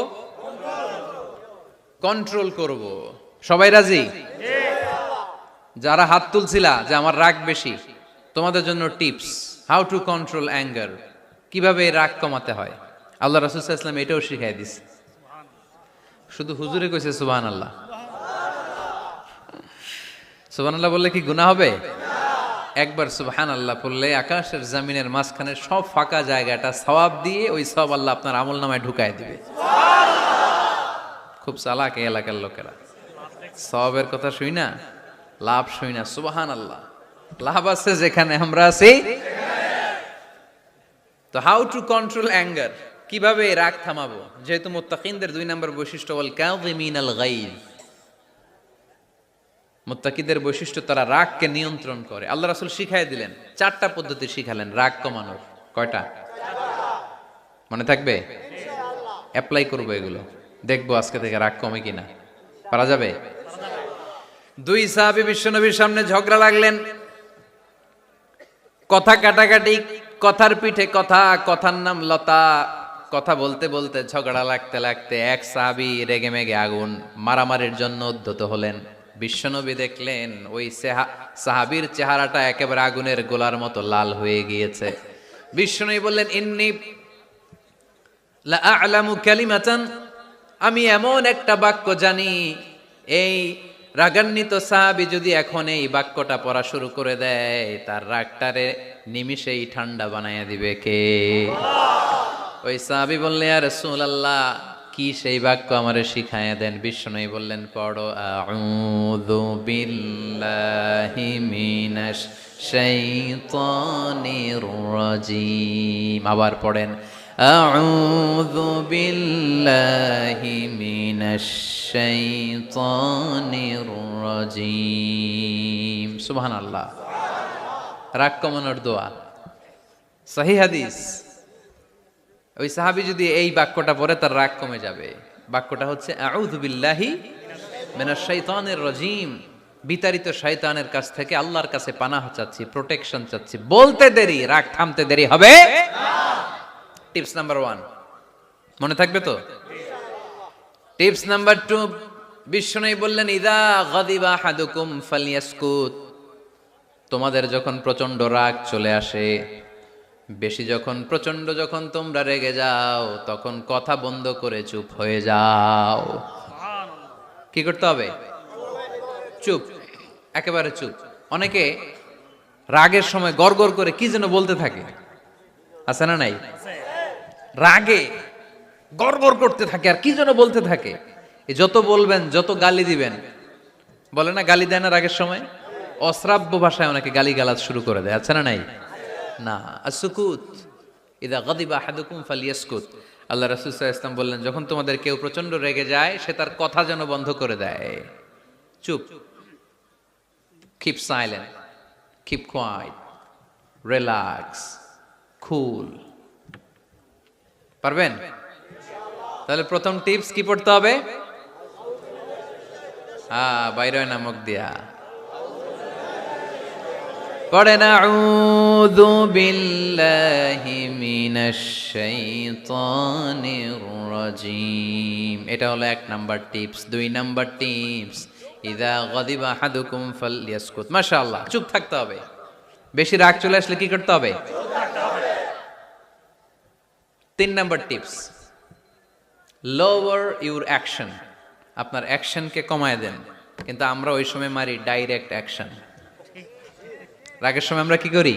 Speaker 1: কন্ট্রোল করব। সবাই রাজি? যারা হাত তুলছিলা যে আমার রাগ বেশি, তোমাদের জন্য tips, how to control anger, কিভাবে রাগ কমাতে হয়। আল্লাহ রাসূল সাল্লাল্লাহু আলাইহি ওয়াসাল্লাম এটাও শিখাই দিছে। শুধু হুজুরে কইছে সুবহানাল্লাহ। সুবহানাল্লাহ বললে কি গুনাহ হবে? একবার সুবহানাল্লাহ বললে আকাশের জমিনের মাঝখানে সব ফাঁকা জায়গাটা সওয়াব দিয়ে ওই সওয়াব আল্লাহ আপনার আমলনামায় ঢুকায় দিবে। খুব চালাক এই এলাকার লোকেরা, সওয়াবের কথা শুই না, লাভ শুই না। সুবহানাল্লাহ, লাভ আছে যেখানে আমরা আছি। তো হাউ টু কন্ট্রোল অ্যাঙ্গার, কিভাবে রাগ থামাবো? যেহেতু মুত্তাকিনদের 2 নম্বর বৈশিষ্ট্য ওয়াল কাযিমিনাল গায়জ, মুত্তাকিদের বৈশিষ্ট্য তারা রাগকে নিয়ন্ত্রণ করে। আল্লাহ রাসূল শিখাই দিলেন, 4টা পদ্ধতি শিখালেন রাগ কমানোর। কয়টা মনে থাকবে? অ্যাপ্লাই করবো এগুলো, দেখবো আজকে থেকে রাগ কমে কিনা। পারা যাবে? 2 সাহাবী বিশ্বনবীর সামনে ঝগড়া লাগলেন, কথা কাটাকাটি, কথার পিঠে কথা, কথার নাম লতা। কথা বলতে বলতে ঝগড়া লাগতে লাগতে এক সাহাবী রেগে মেগে আগুন, মারামারির জন্য উদ্যত হলেন। বিশ্বনবী দেখলেন ওই সাহাবীর চেহারাটা একেবারে আগুনের গোলার মতো লাল হয়ে গিয়েছে। বিশ্বনবী বললেন, ইন্নী লা আ'লামু কালিমাতান, আমি এমন একটা বাক্য জানি, এই রাগান্বিত সাহাবী যদি এখন এই বাক্যটা পড়া শুরু করে দেয়, তার রাগটারে নিমিষেই ঠান্ডা বানাইয়া দিবে কে? ওই সাহাবী বললেন, ইয়া রাসূলুল্লাহ, কি সেই বাক্য আমারে শিখাইয়া দেন। বিশ্বনবী বললেন, পড়ো আউযু বিল্লাহি মিনাশ শাইতানির রাজিম। আবার পড়েন আউযু বিল্লাহি মিনাশ শাইতানির রাজিম। সুবহানাল্লাহ। রাগ কমানোর দোয়া, সহিহ হাদিস। ওই সাহাবী যদি এই বাক্যটা পড়ে তার রাগ কমে যাবে। বাক্যটা হচ্ছে আউযু বিল্লাহি মিনাশ শাইতানির রাজিম, বিতাড়িত শয়তানের কাছ থেকে আল্লাহর কাছে পানাহ চাচ্ছি, প্রোটেকশন চাচ্ছি। বলতে দেরি, রাগ থামতে দেরি হবে না। টিপস নাম্বার 1 মনে থাকবে তো? টিপস নাম্বার 2, বিশ্বনবী বললেন, ইযা গাদিবা আহাদুকুম ফালইয়াসকুত, তোমাদের যখন প্রচন্ড রাগ চলে আসে বেশি যখন প্রচন্ড যখন তোমরা রেগে যাও তখন কথা বন্ধ করে চুপ হয়ে যাও। কি করতে হবে? চুপ, একেবারে চুপ। অনেকে রাগের সময় গড়গড় করে কি যেন বলতে থাকে, আছে না নাই? রাগে গড়গড় করতে থাকে আর কি যেন বলতে থাকে। এই যত বলবেন, যত গালি দিবেন, বলে না গালি দেয় না রাগের সময়, অশ্রাব্য ভাষায় অনেকে গালি গালাজ শুরু করে দেয়, আছে না নাই? না, আসুকুত ইদা গাদিবা আহাদুকুম ফালিয়াসকুত। আল্লাহ রাসূল সাল্লাল্লাহু আলাইহি ওয়াসাল্লাম বললেন, যখন তোমাদের কেউ প্রচন্ড রেগে যায় সে তার কথা যেন বন্ধ করে দেয়। চুপ, keep silent, keep quiet, relax, cool. পারবেন? তাহলে প্রথম টিপস কি পড়তে হবে? বাইরে নামক দিয়া পড়েন, আউযু বিল্লাহি মিনাশ শাইতানির রাজীম। এটা হলো 1 নাম্বার টিপস। 2 নাম্বার টিপস, ইযা গাদিবা আহাদুকুম ফালইয়াসকুত। মাশাআল্লাহ, চুপ থাকতে হবে। বেশি রাগ চলে আসলে কি করতে হবে? চুপ থাকতে হবে। 3 number tips, lower your action. আপনার অ্যাকশনকে কমায় দেন। কিন্তু আমরা ওই সময় মারি ডাইরেক্ট অ্যাকশন। রাগের সময় আমরা কি করি?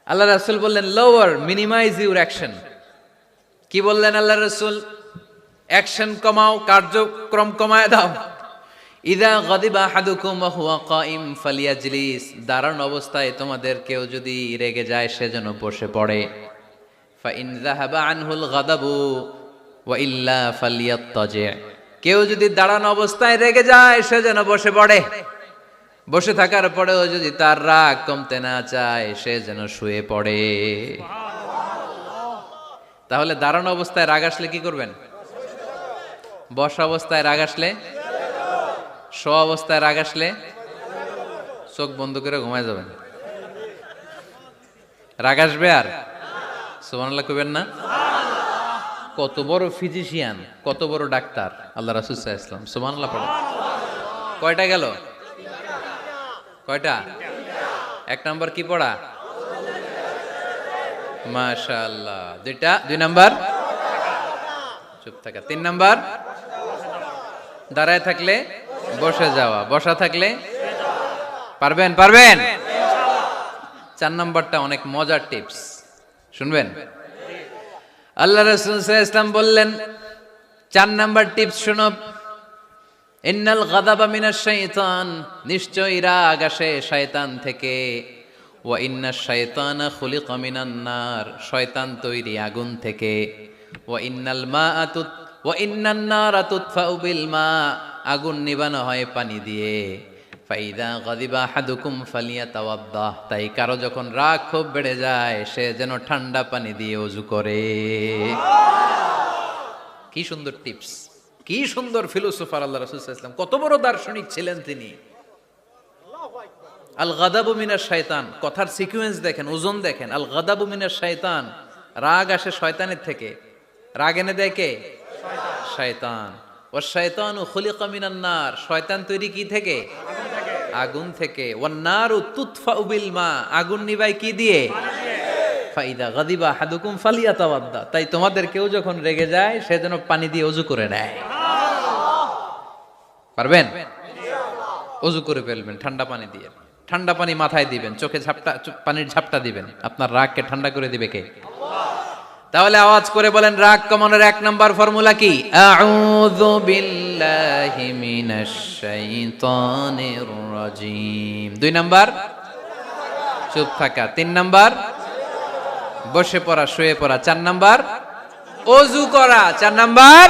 Speaker 1: আল্লাহ রাসূল বললেন লোয়ার, মিনিমাইজ ইউর অ্যাকশন। কি বললেন আল্লাহ রাসূল? অ্যাকশন কমাও, কার্যক্রম কমায় দাও। ইযা গাদিবা আহাদুকুম ওয়া হুয়া কাইম ফালিয়াজলিস। দাঁড়ানো অবস্থায় তোমাদের কেউ যদি রেগে যায় সে যেন বসে পড়ে। ফাইন যাহাবা আনহুল গাদাবু ওয়া ইল্লা ফালিয়াত্তাজি। কেউ যদি দাঁড়ানো অবস্থায় রেগে যায় সে যেন বসে পড়ে। বসে থাকার পরেও যদি তার রাগ কমতে না চায় সে যেন শুয়ে পড়ে। তাহলে দাঁড়ানো অবস্থায় রাগ আসলে কি করবেন? বসা অবস্থায় রাগ আসলে, শোয়া অবস্থায় রাগ আসলে চোখ বন্ধ করে ঘুমায় যাবেন। রাগ আসবে আর সুবহানাল্লাহ কইবেন না? কত বড় ফিজিশিয়ান, কত বড় ডাক্তার আল্লাহ রাসূল সাল্লাল্লাহু আলাইহি ওয়াসাল্লাম। সুবহানাল্লাহ পড়ে। কয়টা গেল? কয়টা? 1 নাম্বার কি পড়া? মাশাআল্লাহ। 2 নাম্বার চুপ থাকা। 3 নাম্বার দাঁড়ায় থাকলে বসে যাওয়া, বসা থাকলে পারবেন? পারবেন? 4 নাম্বারটা অনেক মজার টিপস, শুনবেন? আল্লাহ রাসূল সাল্লাল্লাহু আলাইহি ওয়াসাল্লাম বললেন 4 নাম্বার টিপস শুনো। ইন্নাল গাদাবা মিনাশ শাইতান। নিশ্চয়ই রাগ আসে শয়তান থেকে। ওয়া ইন্নাশ শাইতানা খুলিকা মিনান নার। শয়তান তৈরি আগুন থেকে। ওয়া ইন্নান নারা তুতফাউ বিল মা। আগুন নিবানো হয় পানি দিয়ে। ফাইদা গাদিবা আহাদুকুম ফালিয়াতাওয়াদ্দাহ। তাই কারো যখন রাগ খুব বেড়ে যায় সে যেন ঠান্ডা পানি দিয়ে ওযু করে। কি সুন্দর টিপস, কি সুন্দর ফিলোসোফার আল্লাহ রাসূল সাল্লাল্লাহু আলাইহি ওয়াসাল্লাম। কত বড় দার্শনিক ছিলেন তিনি। আল গাদাবু মিনাশ শাইতান, কথার সিকোয়েন্স দেখেন, ওজন দেখেন। আল গাদাবু মিনাশ শাইতান, রাগ আসে শয়তানের থেকে। রাগ এনে দেয় কে? শয়তান। ওয়াশ শাইতানু খুলিকা মিনান নার। শয়তান তৈরি কি থেকে? আগুন থেকে। ওয়ান নারু তুতফাউ বিল মা। আগুন নিভায় কি দিয়ে? ফাইদা গাদিবা আহাদুকুম ফালিয়াতাওয়াদ্দা। তাই তোমাদের কেউ যখন রেগে যায় সে যেন পানি দিয়ে ওযু করে নেয়। পারবেন? ওযু করে ফেলবেন ঠান্ডা পানি দিয়ে। ঠান্ডা পানি মাথায় দিবেন, চোখে পানির ঝাপটা দিবেন। আপনার রাগকে ঠান্ডা করে দিবে কে? তাহলে আওয়াজ করে বলেন রাগ কমানোর 1 নাম্বার ফর্মুলা কি? আউযু বিল্লাহি মিনাশ শাইতানির রাজীম। 2 নাম্বার চুপ থাকা। 3 নাম্বার বসে পড়া, শুয়ে পড়া। 4 নাম্বার ওযু করা। 4 নাম্বার।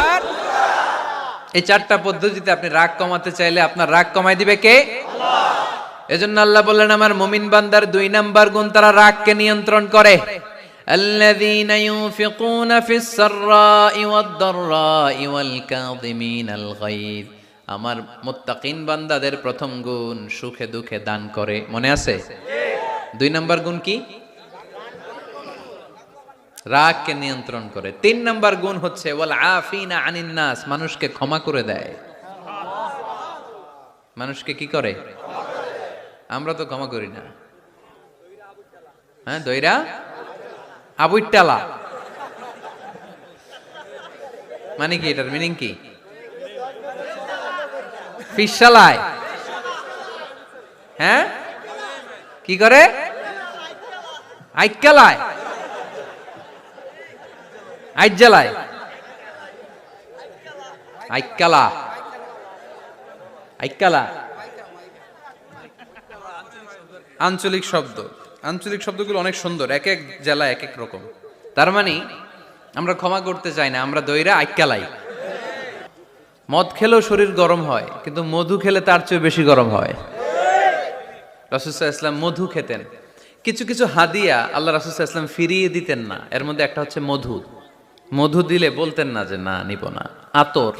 Speaker 1: এই 4টা পদ্ধতিতে আপনি রাগ কমাতে চাইলে আপনার রাগ কমাই দিবে কে? আল্লাহ। এজন্য আল্লাহ বললেন আমার মুমিন বান্দার 2 নাম্বার গুণ, তারা রাগকে নিয়ন্ত্রণ করে। আল্লাযীনা ইউনফিকুনা ফিস সাররাই ওয়াদ দাররাই ওয়াল কাযিমিনাল গায়য। আমার মুত্তাকিন বান্দাদের প্রথম গুণ সুখে দুঃখে দান করে। মনে আছে? 2 নাম্বার গুণ কি? রাগকে নিয়ন্ত্রণ করে। 3 নাম্বার গুণ হচ্ছে ওয়াল আফিনা আনিন নাস। মানুষকে ক্ষমা করে দেয়। মানুষকে কি করে? আমরা তো ক্ষমা করি না। হ্যাঁ, দইরা আবুইটালা মানে কি? এটার মিনিং কি? ফিশ চালায়। হ্যাঁ, কি করে? আইকালায়, আইজালায়, আইকালা, আইকালা আঞ্চলিক শব্দ। আঞ্চলিক শব্দগুলো অনেক সুন্দর, এক এক জেলায় এক এক রকম। তার মানে আমরা ক্ষমা করতে চাই না, আমরা দইরা আইকালাই। মদ খেলেও শরীর গরম হয়, কিন্তু মধু খেলে তার চেয়ে বেশি গরম হয়। রাসূল সাল্লাল্লাহু আলাইহি ওয়াসাল্লাম মধু খেতেন। কিছু কিছু হাদিয়া আল্লাহ রাসূল সাল্লাল্লাহু আলাইহি ওয়াসাল্লাম ফিরিয়ে দিতেন না। এর মধ্যে একটা হচ্ছে মধু। মধু দিলে বলতেন না যে না নিব না। আতর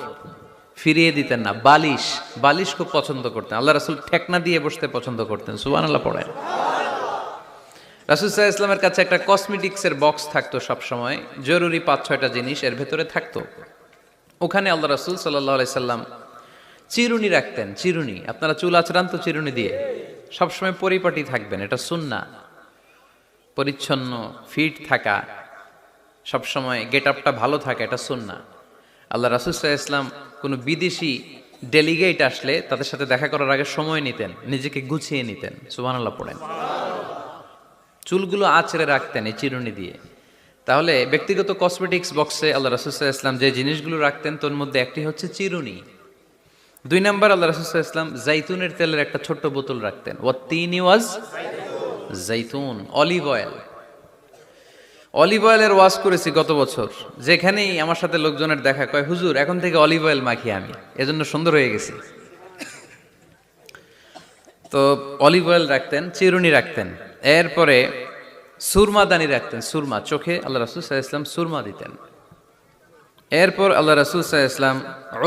Speaker 1: ফিরিয়ে দিতেন না। বালিশ, বালিশ খুব পছন্দ করতেন। আল্লাহ রাসূল ঠেকনা দিয়ে বসতে পছন্দ করতেন। সুবহানাল্লাহ পড়েন। রাসূল সাল্লাল্লাহু আলাইহি ওয়াসাল্লামের কাছে একটা কসমেটিক্সের বক্স থাকতো সব সময়, জরুরি 5-6টা জিনিস এর ভেতরে থাকতো। ওখানে আল্লাহ রাসূল সাল্লাল্লাহু আলাইহি সাল্লাম চিরুনি রাখতেন। চিরুনি, আপনারা চুল আঁচড়ান তো চিরুনি দিয়ে, সবসময় পরিপাটি থাকবেন, এটা সুন্নাহ। পরিচ্ছন্ন ফিট থাকা, সবসময় গেট আপটা ভালো থাকা, এটা সুন্নাহ। আল্লাহ রাসূল সাল্লাল্লাহু আলাইহি ওয়াসাল্লাম কোনো বিদেশি ডেলিগেট আসলে তাদের সাথে দেখা করার আগে সময় নিতেন, নিজেকে গুছিয়ে নিতেন। সুবহানাল্লাহ পড়েন। চুলগুলো আঁচড়ে রাখতেন এই চিরুনি দিয়ে। তাহলে ব্যক্তিগত কসমেটিক্স বক্সে আল্লাহ রাসূল সাল্লাল্লাহু আলাইহি ওয়াসাল্লাম যে জিনিসগুলো রাখতেন তার মধ্যে একটি হচ্ছে চিরুনি। 2 নাম্বার, আল্লাহ রাসূল সাল্লাল্লাহু আলাইহি ওয়াসাল্লাম জাইতুনের তেলের একটা ছোট্ট বোতল রাখতেন। ওয়াত্তিনি ওয়াজ জাইতুন, অলিভ অয়েল। অলিভ অয়েলের ওয়াজ করেছি গত বছর। যেখানেই আমার সাথে লোকজনের দেখা, কয় হুজুর এখন থেকে অলিভ অয়েল মাখি আমি, এজন্য সুন্দর হয়ে গেছি। তো অলিভ অয়েল রাখতেন, চিরুনি রাখতেন। এরপরে সুরমা দানি রাখতেন। সুরমা, চোখে আল্লাহ রাসূল সাল্লাল্লাহু আলাইহি ওয়াসাল্লাম সুরমা দিতেন। এরপর আল্লাহ রাসূল সাল্লাল্লাহু আলাইহি ওয়াসাল্লাম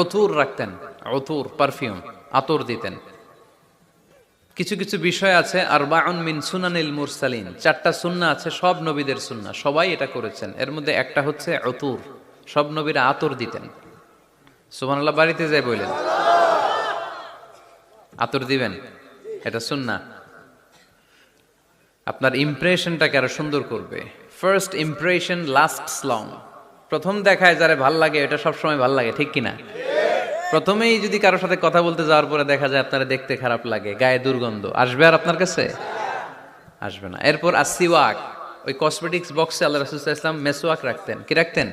Speaker 1: উতুর রাখতেন। উতুর, পারফিউম, আতর দিতেন। কিছু কিছু বিষয় আছে, আরবাউন মিন সুনানিল মুরসালিন, 4টা সুন্নাহ আছে, সব নবীদের সুন্নাহ, সবাই এটা করেছেন। এর মধ্যে একটা হচ্ছে উতুর, সব নবীরা আতর দিতেন। সুবহানাল্লাহ, বাড়িতে যাই বলেন আতর দিবেন, এটা সুন্নাহ। আপনার ইমপ্রেশনটাকে আরো সুন্দর করবে। First impression lasts long. প্রথম দেখায় যারা ভাল লাগে, এটা সবসময় ভাল লাগে, ঠিক কিনা? প্রথমেই যদি কারোর সাথে কথা বলতে যাওয়ার পরে দেখা যায় আপনারা দেখতে খারাপ লাগে, গায়ে দুর্গন্ধ, আসবে আর আপনার কাছে? আসবে না। এরপর আসিওয়াক, ওই কসমেটিক্স বক্সে আল্লাহ রাসূল সাল্লাল্লাহু আলাইহি ওয়াসাল্লাম মেসওয়াক রাখতেন। কি রাখতেন?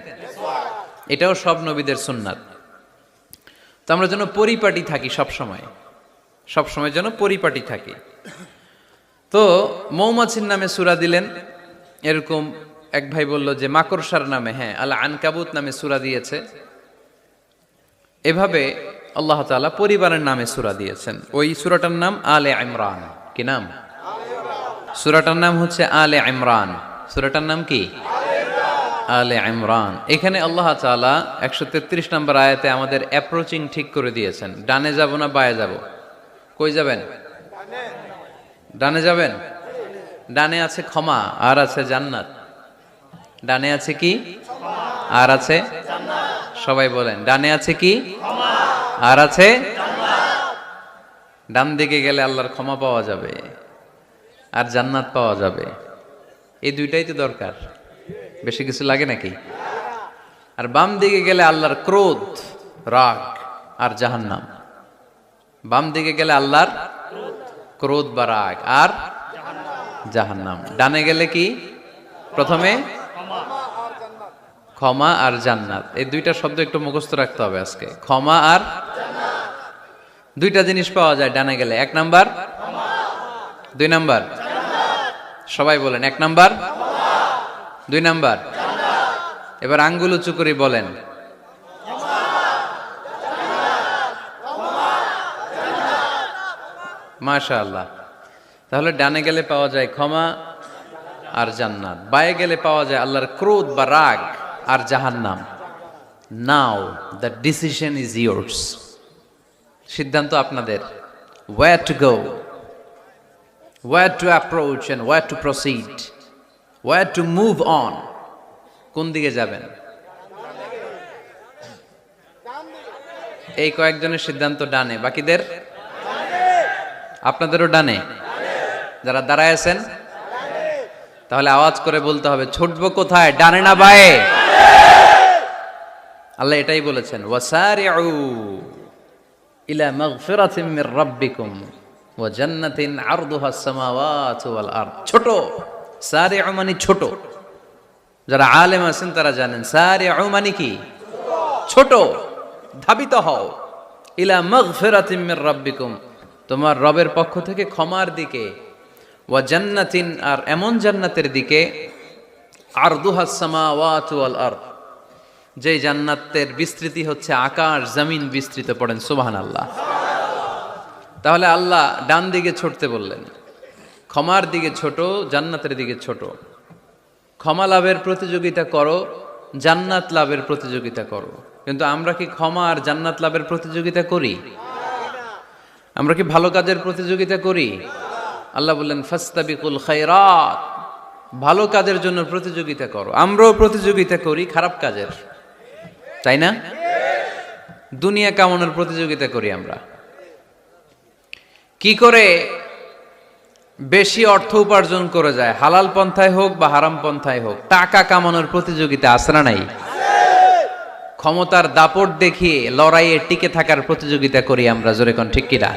Speaker 1: এটাও সব নবীদের সুন্নাত। তো আমরা যেন পরিপাটি থাকি সব সময়, সব সময় যেন পরিপাটি থাকি। তো মৌমাছির নামে সূরা দিলেন। এরকম এক ভাই বলল যে মাকড়সার নামে, হ্যাঁ, আল আনকাবুত নামে সূরা দিয়েছে। এভাবে আল্লাহ তাআলা পরিবারের নামে সূরা দিয়েছেন। ওই সূরাটার নাম আলে ইমরান। কি নাম? সূরাটার নাম হচ্ছে আলে ইমরান। সূরাটার নাম কি? আলে ইমরান। এখানে আল্লাহ তাআলা 133 নম্বর আয়াতে আমাদের অ্যাপ্রোচিং ঠিক করে দিয়েছেন। ডানে যাব না বায়ে যাব? কই যাবেন? ডানে যাবেন। ডানে আছে ক্ষমা আর আছে জান্নাত। ডানে আছে কি? আর আছে জান্নাত। সবাই বলেন, ডানে আছে কি? ক্ষমা আর আছে জান্নাত। ডান দিকে গেলে আল্লাহর ক্ষমা পাওয়া যাবে আর জান্নাত পাওয়া যাবে। এই দুইটাই তো দরকার, বেশি কিছু লাগে নাকি? আর বাম দিকে গেলে আল্লাহর ক্রোধ, রাগ আর জাহান্নাম। বাম দিকে গেলে আল্লাহর ক্রোধ বা রাগ আর জাহান্নাম। ডানে গেলে কি? প্রথমে ক্ষমা আর জান্নাত। এই দুইটা শব্দ একটু মুখস্থ রাখতে হবে আজকে। ক্ষমা আর জান্নাত, দুইটা জিনিস পাওয়া যায় ডানে গেলে। 1 নাম্বার ক্ষমা, 2 নাম্বার জান্নাত। সবাই বলেন 1 নাম্বার ক্ষমা, 2 নাম্বার জান্নাত। এবার আঙ্গুল উঁচু করে বলেন মাশাআল্লাহ। তাহলে ডানে গেলে পাওয়া যায় ক্ষমা আর জান্নাত, বায়ে গেলে পাওয়া যায় আল্লাহর ক্রোধ বা রাগ আর জাহান্নাম। Now the decision is yours. সিদ্ধান্ত আপনাদের। Where to go, where to approach and where to proceed, where to move on. কোন দিকে যাবেন? এই কয়েকজনের সিদ্ধান্ত ডানে, বাকিদের? আপনাদেরও ডানে। যারা দাঁড়ায় আছেন তাহলে আওয়াজ করে বলতে হবে, ছুটবো কোথায়, ডানে না বায়ে? আল্লাহ এটাই বলেছেন, ওয়াসারিউ ইলা মাগফিরাতিম মির রাব্বিকুম ওয়া জান্নাতিন আরদুহাস সামাওয়াতু ওয়াল আরদ। ছোট, সারিউ মানে ছোট। যারা আলেম আছেন তারা জানেন সারিউ মানে কি? ছোট। ধাবিত হও ইলা মাগফিরাতিম মির রাব্বিকুম, তোমার রবের পক্ষ থেকে ক্ষমার দিকে, ওয়া জান্নাতিন, আর এমন জান্নাতের দিকে, আরদুহাস সামাওয়াতু ওয়াল আরদ, যে জান্নাতের বিস্তৃতি হচ্ছে আকাশ জমিন বিস্তৃত। পড়েন সুবহানাল্লাহ। তাহলে আল্লাহ ডান দিকে ছুটতে বললেন, ক্ষমার দিকে ছোট, জান্নাতের দিকে ছোট। ক্ষমা লাভের প্রতিযোগিতা করো, জান্নাত লাভের প্রতিযোগিতা করো। কিন্তু আমরা কি ক্ষমা আর জান্নাত লাভের প্রতিযোগিতা করি? আমরা কি ভালো কাজের প্রতিযোগিতা করি? আল্লাহ বললেন ফাস্তাবিকুল খায়রাত, ভালো কাজের জন্য প্রতিযোগিতা করো। আমরাও প্রতিযোগিতা করি খারাপ কাজের, তাই না? দুনিয়া কামানোর প্রতিযোগিতা করি আমরা। কি করে বেশি অর্থ উপার্জন করে যায়, হালাল পন্থায় হোক বা হারাম পন্থায় হোক, টাকা কামানোর প্রতিযোগিতা আছে না নাই? ক্ষমতার দাপট দেখিয়ে লড়াইয়ে টিকে থাকার প্রতিযোগিতা করি আমরা, জোরে কোন ঠিক কিনা?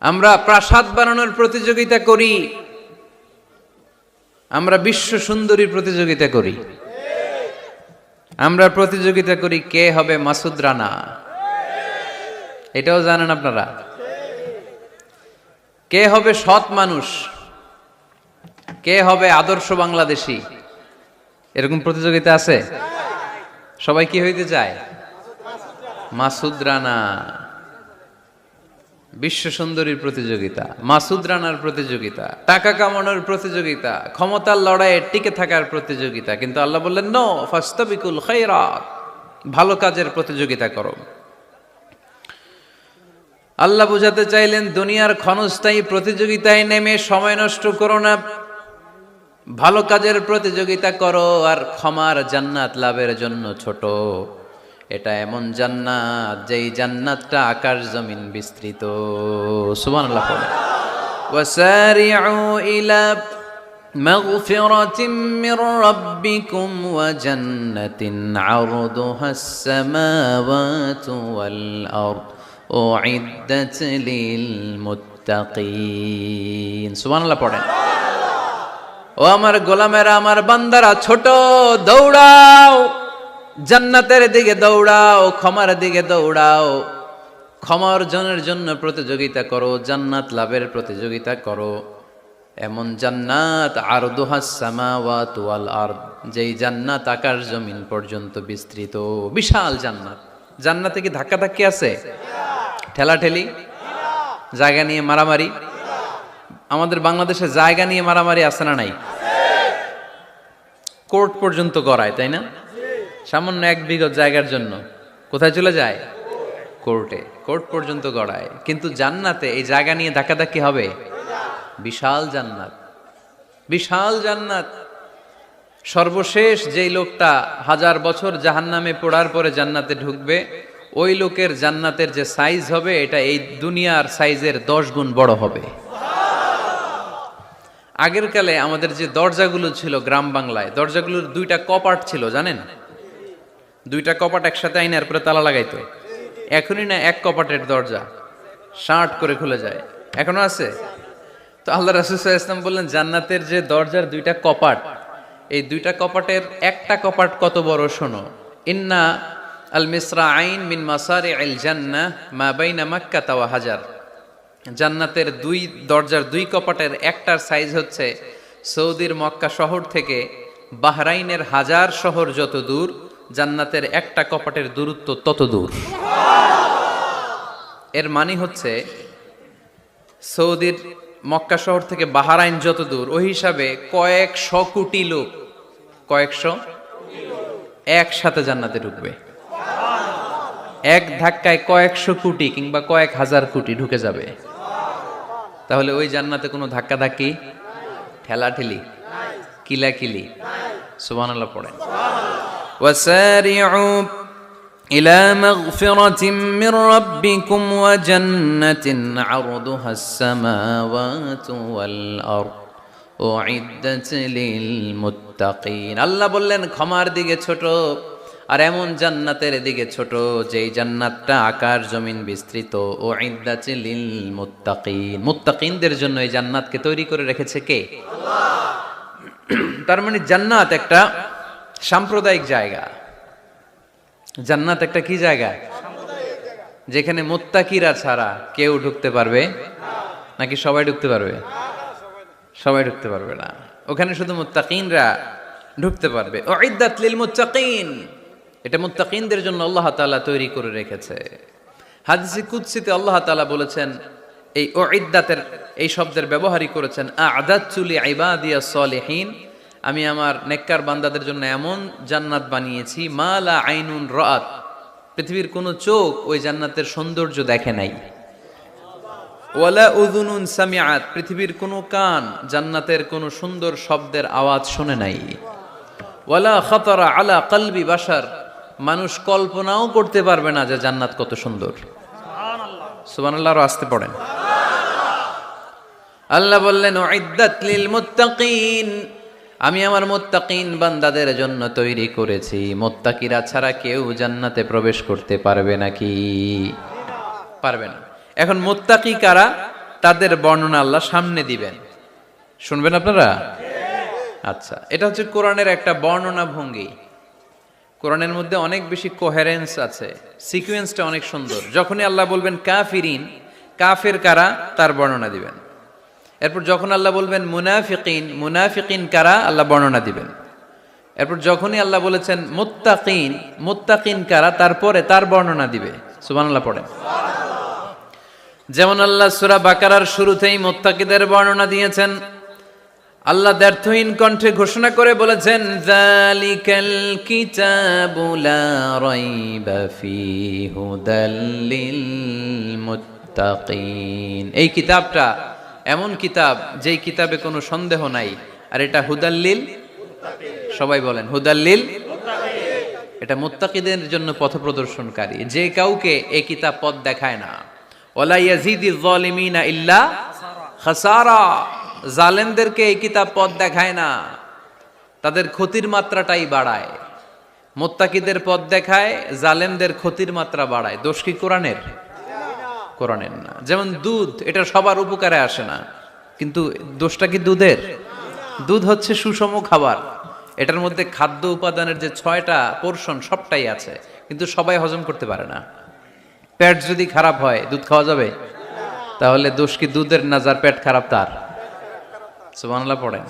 Speaker 1: আমরা প্রাসাদ বানানোর প্রতিযোগিতা করি, আমরা বিশ্ব সুন্দরীর প্রতিযোগিতা করি, আমরা প্রতিযোগিতা করি কে হবে মাসুদ রানা। এটাও জানেন আপনারা? কে হবে সৎ মানুষ, কে হবে আদর্শ বাংলাদেশী, এরকম প্রতিযোগিতা আছে। সবাই কি হইতে চায়? মাসুদ রানা। বিশ্ব সুন্দরীর প্রতিযোগিতা, মাসুদ রানার প্রতিযোগিতা, টাকা কামানোর প্রতিযোগিতা, ক্ষমতার লড়াইয়ে টিকে থাকার প্রতিযোগিতা। কিন্তু আল্লাহ বললেন নো, ফাস্তাবিকুল খায়রাত, ভালো কাজের প্রতিযোগিতা করো। আল্লাহ বুঝাতে চাইলেন দুনিয়ার ক্ষণস্থায়ী প্রতিযোগিতায় নেমে সময় নষ্ট করো না, ভালো কাজের প্রতিযোগিতা করো। আর ক্ষমার জান্নাত লাভের জন্য ছোট। এটা এমন জান্নাত যেই জান্নাতটা আকাশ জমিন বিস্তৃত। সুবহানাল্লাহ পড়ে। ওয়াসারিউ ইলা মাগফিরাতিম মির রাব্বিকুম ওয়া জান্নাতিন আরদুহাস সামাওয়াতু ওয়াল আরদ উইদ্দাত লিল মুত্তাকিন। সুবহানাল্লাহ পড়েন। ও আমার গোলামেরা, আমার বান্দারা, ছোট, দৌড়াও, জান্নাতের দিকে দৌড়াও, ক্ষমার দিকে দৌড়াও। ক্ষমা অর্জনের জন্য প্রতিযোগিতা করো, জান্নাত লাভের প্রতিযোগিতা করো। এমন জান্নাত আরদুহাস সামাওয়াতু ওয়াল আরদ, যেই জান্নাত আকাশ জমিন পর্যন্ত বিস্তৃত। বিশাল জান্নাত। জান্নাতে কি ধাক্কাধাক্কি আছে? ঠেলাঠেলি? জায়গা নিয়ে মারামারি? আমাদের বাংলাদেশে জায়গা নিয়ে মারামারি আছে না নাই? কোর্ট পর্যন্ত গড়ায়, তাই না? সামান্য 1 বিঘা জায়গার জন্য কোথায় চলে যায়? কোর্টে। কোর্ট পর্যন্ত গড়ায়। কিন্তু জান্নাতে এই জায়গা নিয়ে ধাক্কাধাক্কি হবে? বিশাল জান্নাত, বিশাল জান্নাত। সর্বশেষ যেই লোকটা 1000 বছর জাহান্নামে পোড়ার পরে জান্নাতে ঢুকবে, ওই লোকের জান্নাতের যে সাইজ হবে, এটা এই দুনিয়ার সাইজের 10 গুণ বড় হবে। আগের কালে আমাদের যে দরজাগুলো ছিল গ্রাম বাংলায়, দরজাগুলোর 2টা কপাট ছিল, জানেন? 2টা কপাট একসাথে আইনার পরে তালা লাগাইতো। এখনই না এক কপাটের দরজা শার্ট করে খুলে যায়, এখনো আছে। তো আল্লাহ রাসূল সাল্লাল্লাহু আলাইহি ওয়াসাল্লাম বললেন জান্নাতের যে দরজার 2টা কপাট, এই 2টা কপাটের একটা কপাট কত বড় শোনো। ইন্না আল মিসরাআইন মিন মাসারি'আল জান্নাহ মা বাইনা মাক্কা ওয়া হাজার। জান্নাতের 2 দরজার 2 কপাটের একটার সাইজ হচ্ছে সৌদির মক্কা শহর থেকে বাহরাইনের হাজার শহর যত দূর, জান্নাতের একটা কপাটের দূরত্ব তত দূর। এর মানে হচ্ছে সৌদির মক্কা শহর থেকে বাহরাইন যত দূর, ওই হিসাবে কয়েকশো কোটি লোক, কয়েকশো একসাথে জান্নাতে ঢুকবে। এক ধাক্কায় কয়েকশো কোটি কিংবা কয়েক হাজার কোটি ঢুকে যাবে। তাহলে ওই জান্নাতে কোনো ধাক্কাধাক্কি, ঠেলাঠেলি, কিলাকিলি? সুবহানাল্লাহ পড়েন। ওয়াসারিউ ইলা মাগফিরাতিম মির রাব্বিকুম ওয়া জান্নাতিন আরদুহাস সামাওয়াতু ওয়াল আরদ উইদ্দাত লিল মুত্তাকিন। আল্লাহ বললেন ক্ষমার দিকে ছোট, আর এমন জান্নাতের দিকে ছোট যেই জান্নাতটা আকাশ জমিন বিস্তৃত। উইদ্দাত লিল মুত্তাকিন, মুত্তাকিনদের জন্য এই জান্নাতকে তৈরি করে রেখেছে কে? আল্লাহ। তার মানে জান্নাত একটা সাম্প্রদায়িক জায়গা। জান্নাত একটা কি জায়গা? যেখানে মুত্তাকিরা ছাড়া কেউ ঢুকতে পারবে নাকি সবাই ঢুকতে পারবে? সবাই ঢুকতে পারবে না, ওখানে শুধু মুত্তাকিনরা ঢুকতে পারবে। উইদ্দাত লিল মুত্তাকিন, এটা মুত্তাকিনদের জন্য আল্লাহ তাআলা তৈরি করে রেখেছে। হাদিসে কুদসিতে আল্লাহ তাআলা বলেছেন, এই উইদ্দাতের এই শব্দের ব্যবহারই করেছেন আ'দাতু লিইবাদিয়াস সালিহিন, আমি আমার নেককার বান্দাদের জন্য এমন জান্নাত বানিয়েছি মা লা আইনুন রাআত, পৃথিবীর কোনো চোখ ওই জান্নাতের সৌন্দর্য দেখে নাই। ওয়ালা উযুনুন সামিআত, পৃথিবীর কোনো কান জান্নাতের কোনো সুন্দর শব্দের আওয়াজ শুনে নাই। ওয়ালা খাতারা আলা কলবি বাশার, মানুষ কল্পনাও করতে পারবে না যে জান্নাত কত সুন্দর। সুবহানাল্লাহ, সুবহানাল্লাহ, আরো আসতে পড়েন। আল্লাহ বললেন উইদ্দাত লিল মুত্তাকিন, আমি আমার মুত্তাকিন বান্দাদের জন্য তৈরি করেছি। মুত্তাকিরা ছাড়া কেউ জান্নাতে প্রবেশ করতে পারবে নাকি? পারবে না। এখন মুত্তাকি কারা, তাদের বর্ণনা আল্লাহ সামনে দিবেন, শুনবেন আপনারা? আচ্ছা, এটা হচ্ছে কোরআনের একটা বর্ণনা ভঙ্গি। কোরআনের মধ্যে অনেক বেশি কোহেরেন্স আছে, সিকোয়েন্সটা অনেক সুন্দর। যখনই আল্লাহ বলবেন কাফিরিন, কাফের কারা, তার বর্ণনা দিবেন। এরপর যখন আল্লাহ বলবেন মুনাফিকিন, মুনাফিকিন কারা, আল্লাহ বর্ণনা দিবেন। এরপর যখনই আল্লাহ বলেছেন মুত্তাকিন, মুত্তাকিন কারা, তারপরে তার বর্ণনা দিবে। সুবহানাল্লাহ পড়েন। যেমন আল্লাহ সূরা বাকারার শুরুতেই মুত্তাকিদের বর্ণনা দিয়েছেন। আল্লাহ দ্ব্যর্থহীন কণ্ঠে ঘোষণা করে বলেছেন যালিকাল কিতাবু লা রাইবা ফীহি হুদাল লিল মুত্তাকিন, এই কিতাবটা এমন কিতাব যেই কিতাবে কোনো সন্দেহ নাই, আর এটা হুদাল্লিল, সবাই বলেন হুদাল্লিল, এটা মুত্তাকিদের জন্য পথ প্রদর্শনকারী। যে কাউকে এই কিতাব পথ দেখায় না। ওয়ালা ইয়াজিদিজ যালিমিনা ইল্লা খাসারা, জালেমদেরকে এই কিতাব পথ দেখায় না, তাদের ক্ষতির মাত্রাটাই বাড়ায়। মুত্তাকিদের পথ দেখায়, জালেমদের ক্ষতির মাত্রা বাড়ায়। দোষ কি কোরআনের? কোরআনের না। যেমন দুধ, এটা সবার উপকারে আসে না, কিন্তু দোষটা কি দুধের? দুধ হচ্ছে সুষম খাবার, এটার মধ্যে খাদ্য উপাদানের যে 6টা পোরশন সবটাই আছে, কিন্তু সবাই হজম করতে পারে না। পেট যদি খারাপ হয় দুধ খাওয়া যাবে? তাহলে দোষ কি দুধের না যার পেট খারাপ তার? সুবহানাল্লাহ পড়েন।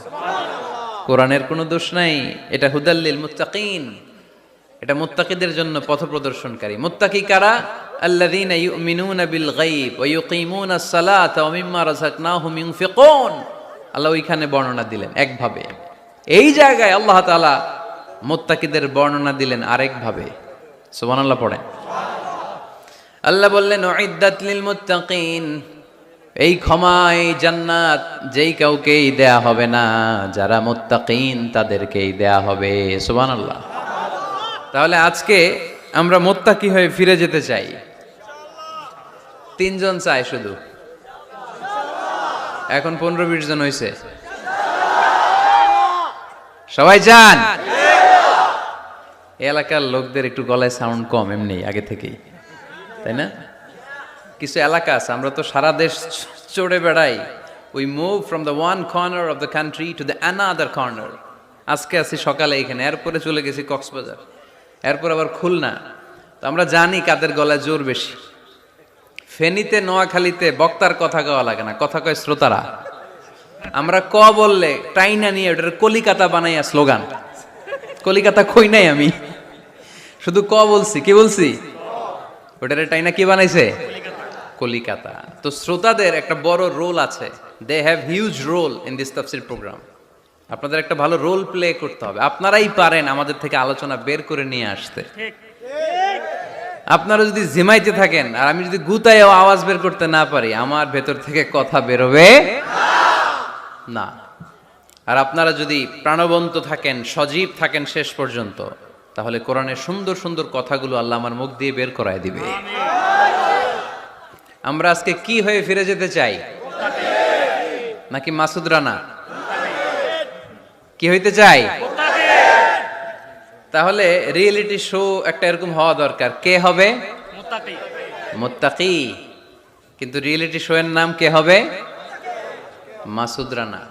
Speaker 1: কোরআনের কোনো দোষ নাই, এটা হুদাল্লিল মুত্তাকিন, এটা মুত্তাকিদের জন্য পথ প্রদর্শনকারী। মুত্তাকি কারা? আল্লাযীনা ইউমিনুনা বিল গায়ব ওয়া ইউকিমুনাস সালাতা ওয়া মিম্মা রাযাকনাহুম ইউনফিকুন। আল্লাহ ওইখানে বর্ণনা দিলেন একভাবে, এই জায়গায় আল্লাহ তাআলা মুত্তাকিদের বর্ণনা দিলেন আরেকভাবে। সুবহানাল্লাহ পড়েন। আল্লাহ বললেন উইদ্দাত লিল মুত্তাকিন, এই ক্ষমা, এই জান্নাত যেই কাউকেই দেয়া হবে না, যারা মুত্তাকিন তাদেরকেই দেয়া হবে। সুবহানাল্লাহ। তাহলে আজকে আমরা মুত্তাকি হয়ে ফিরে যেতে চাই। 3 জন চাই শুধু, এখন 15-20 জন হয়েছে। সবাই চান? এলাকার লোকদের একটু গলায় সাউন্ড কম এমনি আগে থেকেই, তাই না? কিছু এলাকা আছে, আমরা তো সারা দেশ চড়ে বেড়াই। We move from the one corner of the country to the another corner. আজকে আছি সকালে এখানে, এরপরে চলে গেছি কক্সবাজার, এরপর আবার খুলনা। তো আমরা জানি কাদের গলায় জোর বেশি। ফেনীতে, নোয়াখালীতে বক্তার কথা কওয়া লাগে না, কথা কয় শ্রোতারা। আমরা ক বললে টাইনা নিয়ে ওটার কলিকাতা বানাইয়া স্লোগান। কলিকাতা কই নাই আমি, শুধু ক বলছি। কি বলছি? ওটারে টাইনা কি বানাইছে? কলিকাতা। তো শ্রোতাদের একটা বড় রোল আছে, they have huge role in this তাফসীর প্রোগ্রাম। আপনাদের একটা ভালো রোল প্লে করতে হবে। আপনারাই পারেন আমাদের থেকে আলোচনা বের করে নিয়ে আসতে। আপনারা যদি জিমাইতে থাকেন আর আমি যদি গুতায় আওয়াজ বের করতে না পারি, আমার ভেতর থেকে কথা বেরোবে না। আর আপনারা যদি প্রাণবন্ত থাকেন, সজীব থাকেন শেষ পর্যন্ত, তাহলে কোরআনের সুন্দর সুন্দর কথাগুলো আল্লাহ আমার মুখ দিয়ে বের করায় দিবে। আমরা আজকে কি হয়ে ফিরে যেতে চাই? নাকি মাসুদ রানা? কি হইতে চাই? তাহলে রিয়েলিটি শো একটা এরকম হওয়া দরকার। কে হবে? মুত্তাকি। কিন্তু রিয়েলিটি শো এর নাম কে হবে? মাসুদ রানা।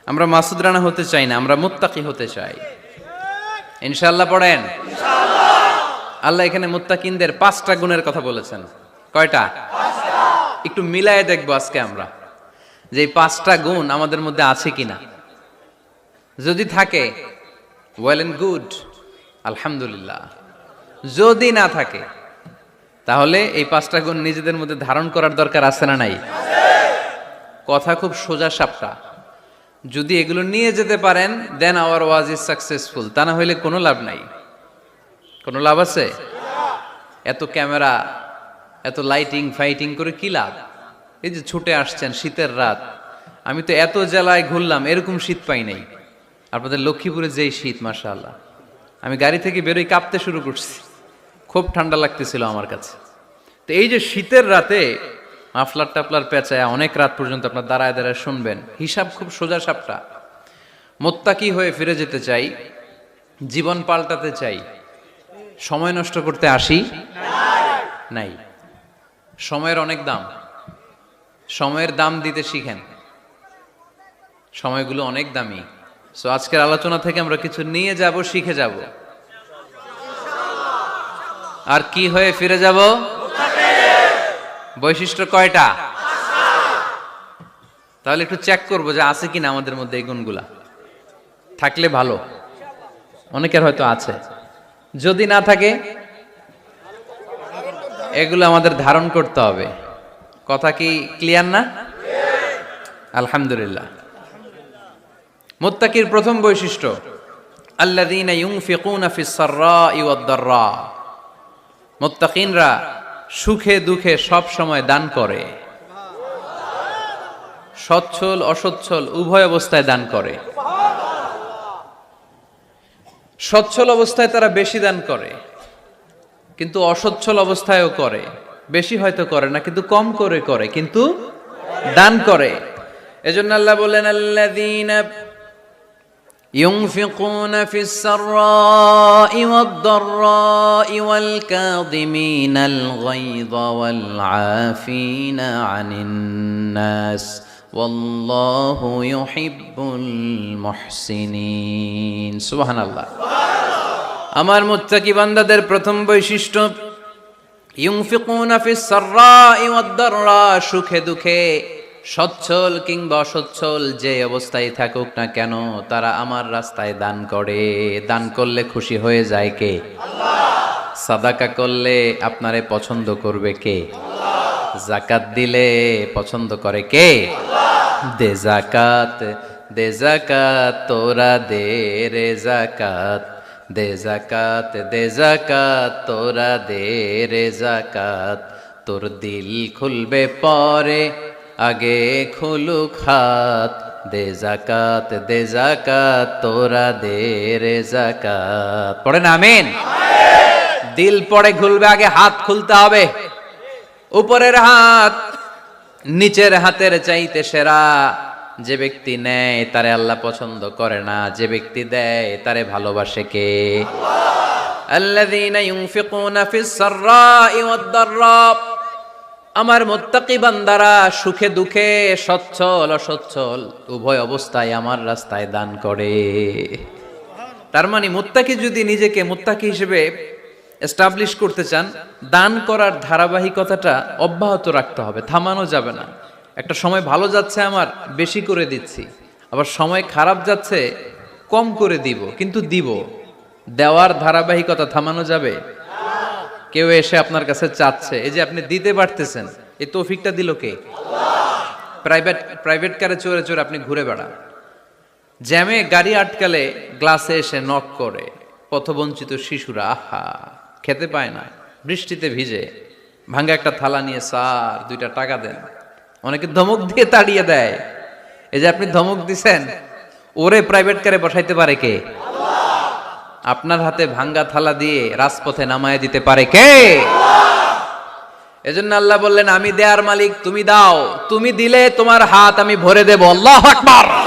Speaker 1: আমরা মাসুদ রানা হতে চাই না, আমরা মুত্তাকি হতে চাই। ইনশাআল্লাহ পড়েন। আল্লাহ এখানে মুত্তাকিনদের 5টা গুণের কথা বলেছেন। কয়টা? একটু মিলায়ে দেখবো আজকে আমরা যে এই 5টা গুণ আমাদের মধ্যে আছে কিনা। যদি থাকে ওয়েল এন্ড গুড, আলহামদুলিল্লাহ। যদি না থাকে তাহলে এই 5টা গুণ নিজেদের মধ্যে ধারণ করার দরকার আছে না নাই? কথা খুব সোজা সাপটা। যদি এগুলো নিয়ে যেতে পারেন দেন আওয়ার ওয়াজ ইজ সাকসেসফুল। তা না হইলে কোনো লাভ নাই। কোনো লাভ আছে? এত ক্যামেরা, এত লাইটিং ফাইটিং করে কি লাভ? এই যে ছুটে আসছেন শীতের রাত, আমি তো এত জেলায় ঘুরলাম, এরকম শীত পাই নাই। আপনাদের লক্ষ্মীপুরে যেই শীত, মাশাআল্লাহ, আমি গাড়ি থেকে বেরোই কাঁপতে শুরু করছি, খুব ঠান্ডা লাগতেছিল আমার কাছে। তো এই যে শীতের রাতে মাফলার টাফলার পেঁচায় অনেক রাত পর্যন্ত আপনার দাঁড়ায় দাঁড়ায় শুনবেন, হিসাব খুব সোজা সাপটা। মুত্তাকি হয়ে ফিরে যেতে চাই, জীবন পাল্টাতে চাই, সময় নষ্ট করতে আসি নাই। সময়ের অনেক দাম, সময়ের দাম দিতে শিখেন। সময়গুলো অনেক দামি। সো আজকের আলোচনা থেকে আমরা কিছু নিয়ে যাব, শিখে যাব। আর কি হয়ে ফিরে যাব? বৈশিষ্ট্য কয়টা? তাহলে একটু চেক করবো যে আছে কিনা আমাদের মধ্যে এই গুণগুলা। থাকলে ভালো, অনেকের হয়তো আছে। যদি না থাকে এগুলো আমাদের ধারণ করতে হবে। কথা কি ক্লিয়ার না? আলহামদুলিল্লাহ। মুত্তাকির প্রথম বৈশিষ্ট্য আল্লাযীনা ইউনফিকুনা ফিস সাররাই ওয়াদ দাররা। মুত্তাকিনরা সুখে দুঃখে সব সময় দান করে, সচ্ছল অসচ্ছল উভয় অবস্থায় দান করে। সচ্ছল অবস্থায় তারা বেশি দান করে, কিন্তু অসচ্ছল অবস্থায়ও করে। বেশি হয়তো করে না, কিন্তু কম করে করে, কিন্তু দান করে। এজন্য আল্লাহ বলেন আল্লাযীনা ينفقون في السراء والضراء والكاظمين الغيظ والعافين عن الناس والله يحب المحسنين سبحان الله আমার মুত্তাকি বান্দাদের প্রথম বৈশিষ্ট্য ইউনফিকুনা ফিস সাররাই ওয়াদ দাররা, সুখে দুঃখে সচ্ছল কিংবা অসচ্ছল যে অবস্থায় থাকুক না কেন তারা আমার রাস্তায় দান করে। দান করলে খুশি হয়ে যায় কে? আল্লাহ। সাদাকা করলে আপনারে পছন্দ করবে কে? আল্লাহ। যাকাত দিলে পছন্দ করে কে? আল্লাহ। দে যাকাত, দে যাকাত তোরা দে রে যাকাত, দে যাকাত, দে যাকাত তোরা দে রে যাকাত, তোর দিল খুলবে পরে আগে খুলুক হাত, দে যাকাত, দে যাকাত তোরা দে রে যাকাত। পড়েন আমিন। দিল পড়ে খুলবে, আগে হাত খুলতে হবে। উপরের হাত নিচের হাতের চাইতে সেরা। যে ব্যক্তি নেয় তারে আল্লাহ পছন্দ করে না, যে ব্যক্তি দেয় তারে ভালোবাসে কে? আল্লাহ। আল্লাযীনা ইউনফিকুনা ফিস সাররাই ওয়াদ দাররা, আমার মুত্তাকি বান্দারা সুখে দুঃখে সচ্ছল অসচ্ছল উভয় অবস্থায় আমার রাস্তায় দান করে। তার মানে মুত্তাকি যদি নিজেকে মুত্তাকি হিসেবে এস্টাবলিশ করতে চান, দান করার ধারাবাহিকতাটা অব্যাহত রাখতে হবে, থামানো যাবে না। একটা সময় ভালো যাচ্ছে আমার, বেশি করে দিচ্ছি, আবার সময় খারাপ যাচ্ছে, কম করে দিব, কিন্তু দিব। দেওয়ার ধারাবাহিকতা থামানো যাবে? কেউ এসে আপনার কাছে চাচ্ছে, এই যে আপনি দিতে পারতেছেন, এই তৌফিকটা দিল কে? আল্লাহ। প্রাইভেট কারে চড়ে চড়ে আপনি ঘুরে বেড়ান, জ্যামে গাড়ি আটকালে গ্লাসে এসে নক করে, পথবঞ্চিত শিশুরা আহা খেতে পায় না, বৃষ্টিতে ভিজে, ভাঙ্গা একটা থালা নিয়ে স্যার 2টা টাকা দেন। অনেকে ধমক দিয়ে তাড়িয়ে দেয়। এই যে আপনি ধমক দিছেন, ওরে প্রাইভেট কারে বসাইতে পারে কে? আল্লাহ। আপনার হাতে ভাঙ্গা থালা দিয়ে রাজপথে নামায় দিতে পারে কে? এজন্য আল্লাহ বললেন, আমি দেয়ার মালিক, তুমি দাও। তুমি দিলে তোমার হাত আমি ভরে দেব। আল্লাহু আকবার।